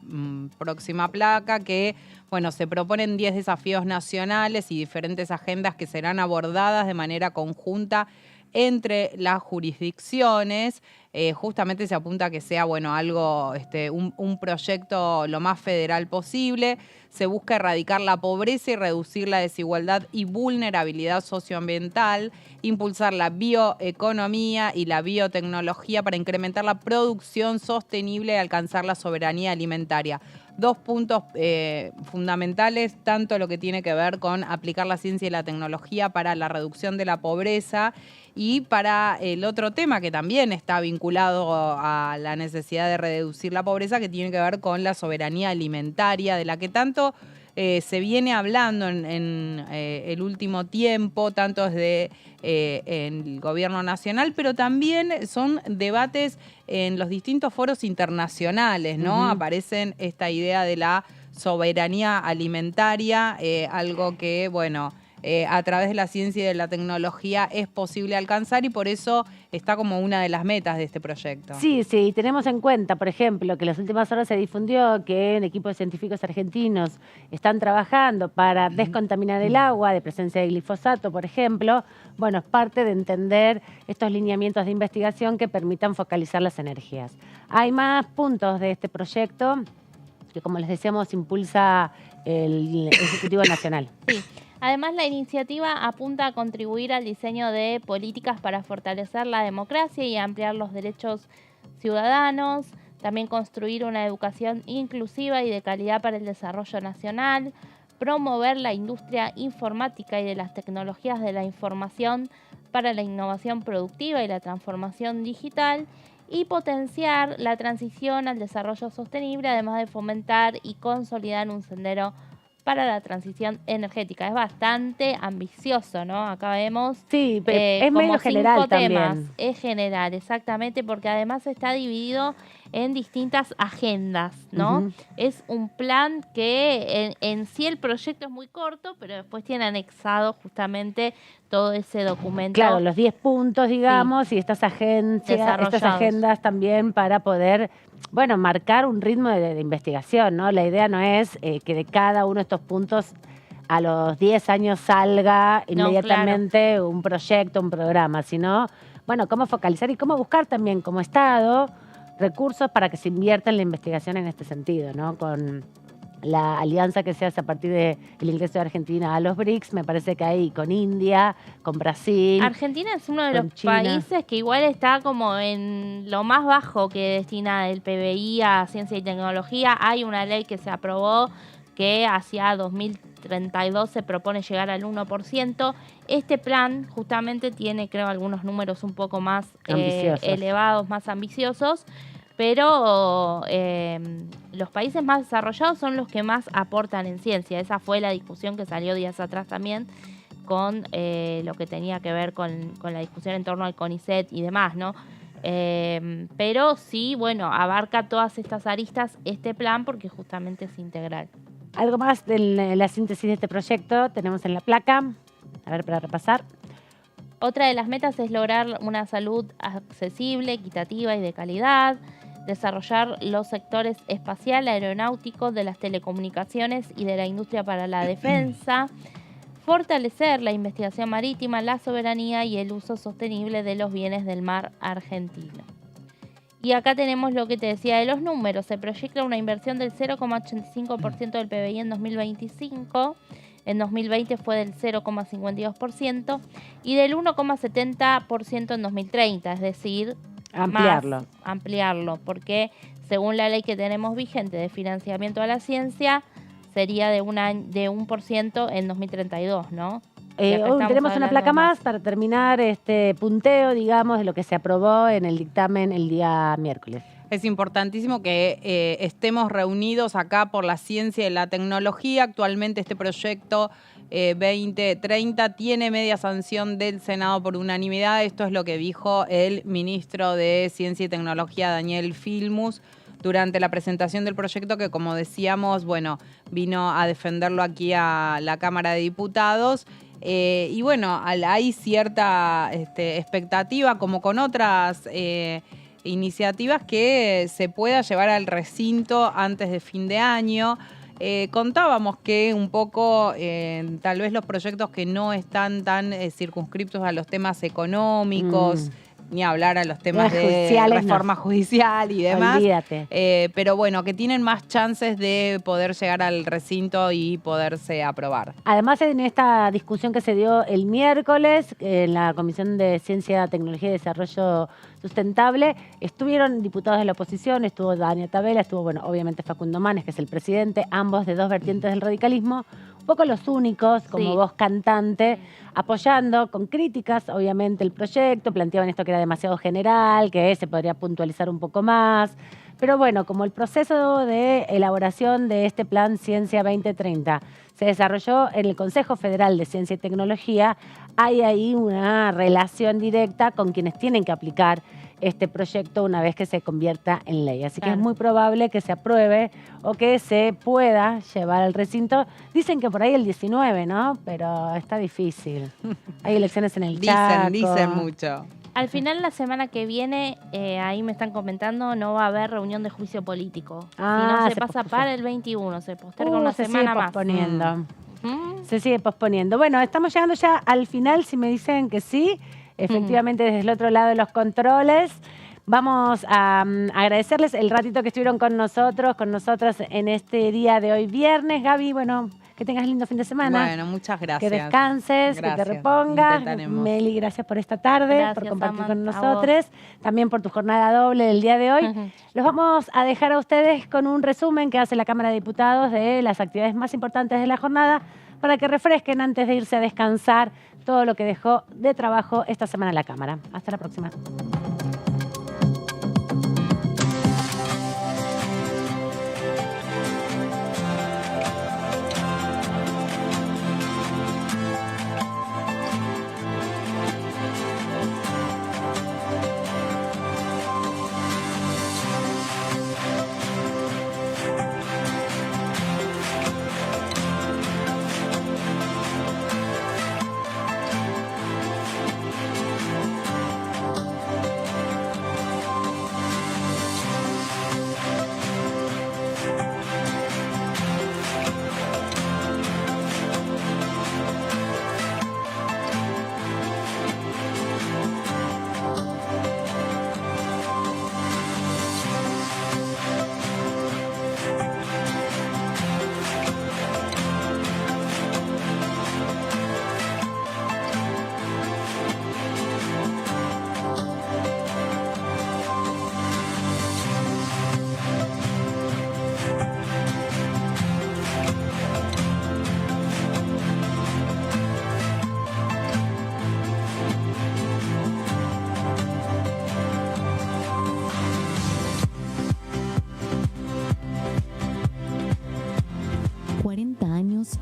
próxima placa que, bueno, se proponen 10 desafíos nacionales y diferentes agendas que serán abordadas de manera conjunta entre las jurisdicciones. Justamente se apunta a que sea, bueno, algo, un proyecto lo más federal posible. Se busca erradicar la pobreza y reducir la desigualdad y vulnerabilidad socioambiental, impulsar la bioeconomía y la biotecnología para incrementar la producción sostenible y alcanzar la soberanía alimentaria. 2 puntos fundamentales, tanto lo que tiene que ver con aplicar la ciencia y la tecnología para la reducción de la pobreza y para el otro tema que también está vinculado a la necesidad de reducir la pobreza, que tiene que ver con la soberanía alimentaria, de la que tanto se viene hablando en el último tiempo, tanto desde el gobierno nacional, pero también son debates en los distintos foros internacionales, ¿no? Aparecen esta idea de la soberanía alimentaria, algo que, bueno, a través de la ciencia y de la tecnología es posible alcanzar y por eso está como una de las metas de este proyecto. Sí, tenemos en cuenta, por ejemplo, que en las últimas horas se difundió que en equipos científicos argentinos están trabajando para descontaminar el agua de presencia de glifosato, por ejemplo. Bueno, es parte de entender estos lineamientos de investigación que permitan focalizar las energías. Hay más puntos de este proyecto que, como les decíamos, impulsa el Ejecutivo Nacional. Sí. Además, la iniciativa apunta a contribuir al diseño de políticas para fortalecer la democracia y ampliar los derechos ciudadanos, también construir una educación inclusiva y de calidad para el desarrollo nacional, promover la industria informática y de las tecnologías de la información para la innovación productiva y la transformación digital, y potenciar la transición al desarrollo sostenible, además de fomentar y consolidar un sendero para la transición energética. Es bastante ambicioso, ¿no? Acá vemos sí, pero es medio general temas. También. Es general, exactamente, porque además está dividido en distintas agendas, ¿no? Es un plan que en sí el proyecto es muy corto, pero después tiene anexado justamente todo ese documento. Claro, los 10 puntos, digamos, y estas agendas también para poder, bueno, marcar un ritmo de investigación, ¿no? La idea no es que de cada uno de estos puntos a los 10 años salga inmediatamente un proyecto, un programa, sino, bueno, cómo focalizar y cómo buscar también como Estado recursos para que se invierta en la investigación en este sentido, ¿no? Con la alianza que se hace a partir del ingreso de Argentina a los BRICS, me parece que hay con India, con Brasil. Argentina es uno de los países que igual está como en lo más bajo que destina el PBI a ciencia y tecnología. Hay una ley que se aprobó que hacia 2032 se propone llegar al 1%. Este plan justamente tiene, creo, algunos números un poco más elevados, más ambiciosos, pero los países más desarrollados son los que más aportan en ciencia. Esa fue la discusión que salió días atrás también con lo que tenía que ver con la discusión en torno al CONICET y demás, ¿no? Pero sí, bueno, abarca todas estas aristas este plan porque justamente es integral. Algo más de la síntesis de este proyecto tenemos en la placa. A ver, para repasar. Otra de las metas es lograr una salud accesible, equitativa y de calidad, desarrollar los sectores espacial, aeronáutico, de las telecomunicaciones y de la industria para la defensa, fortalecer la investigación marítima, la soberanía y el uso sostenible de los bienes del mar argentino. Y acá tenemos lo que te decía de los números. Se proyecta una inversión del 0,85% del PBI en 2025. En 2020 fue del 0,52% y del 1,70% en 2030, es decir, ampliarlo, porque según la ley que tenemos vigente de financiamiento a la ciencia, sería de 1% en 2032, ¿no? Hoy tenemos una placa más para terminar este punteo, digamos, de lo que se aprobó en el dictamen el día miércoles. Es importantísimo que estemos reunidos acá por la ciencia y la tecnología. Actualmente este proyecto 2030 tiene media sanción del Senado por unanimidad. Esto es lo que dijo el ministro de Ciencia y Tecnología, Daniel Filmus, durante la presentación del proyecto, que como decíamos, bueno, vino a defenderlo aquí a la Cámara de Diputados. Y bueno, hay cierta expectativa, como con otras iniciativas, que se pueda llevar al recinto antes de fin de año. Contábamos que un poco tal vez los proyectos que no están tan circunscriptos a los temas económicos, ni hablar a los temas de reforma judicial y demás. Olvídate. Pero bueno, que tienen más chances de poder llegar al recinto y poderse aprobar. Además, en esta discusión que se dio el miércoles en la Comisión de Ciencia, Tecnología y Desarrollo Sustentable, estuvieron diputados de la oposición, estuvo Dania Tabela, estuvo, bueno, obviamente Facundo Manes, que es el presidente, ambos de dos vertientes del radicalismo, un poco los únicos, como voz cantante, apoyando con críticas, obviamente, el proyecto, planteaban esto que era demasiado general, que se podría puntualizar un poco más. Pero bueno, como el proceso de elaboración de este Plan Ciencia 2030 se desarrolló en el Consejo Federal de Ciencia y Tecnología, hay ahí una relación directa con quienes tienen que aplicar este proyecto una vez que se convierta en ley. Así que es muy probable que se apruebe o que se pueda llevar al recinto. Dicen que por ahí el 19, ¿no? Pero está difícil. Hay elecciones en el Chaco. Dicen mucho. Al final, la semana que viene, ahí me están comentando, no va a haber reunión de juicio político. Si no, se pasa para el 21, se posterga una semana más. Se sigue posponiendo. Bueno, estamos llegando ya al final, si me dicen que sí. Efectivamente, desde el otro lado de los controles. Vamos a agradecerles el ratito que estuvieron con nosotras en este día de hoy viernes. Gaby, bueno, que tengas lindo fin de semana. Bueno, muchas gracias. Que descanses, que te repongas. Meli, gracias por esta tarde, por compartir con nosotros. También por tu jornada doble del día de hoy. Los vamos a dejar a ustedes con un resumen que hace la Cámara de Diputados de las actividades más importantes de la jornada para que refresquen antes de irse a descansar todo lo que dejó de trabajo esta semana la Cámara. Hasta la próxima.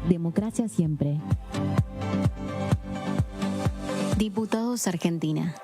Democracia siempre. Diputados Argentina.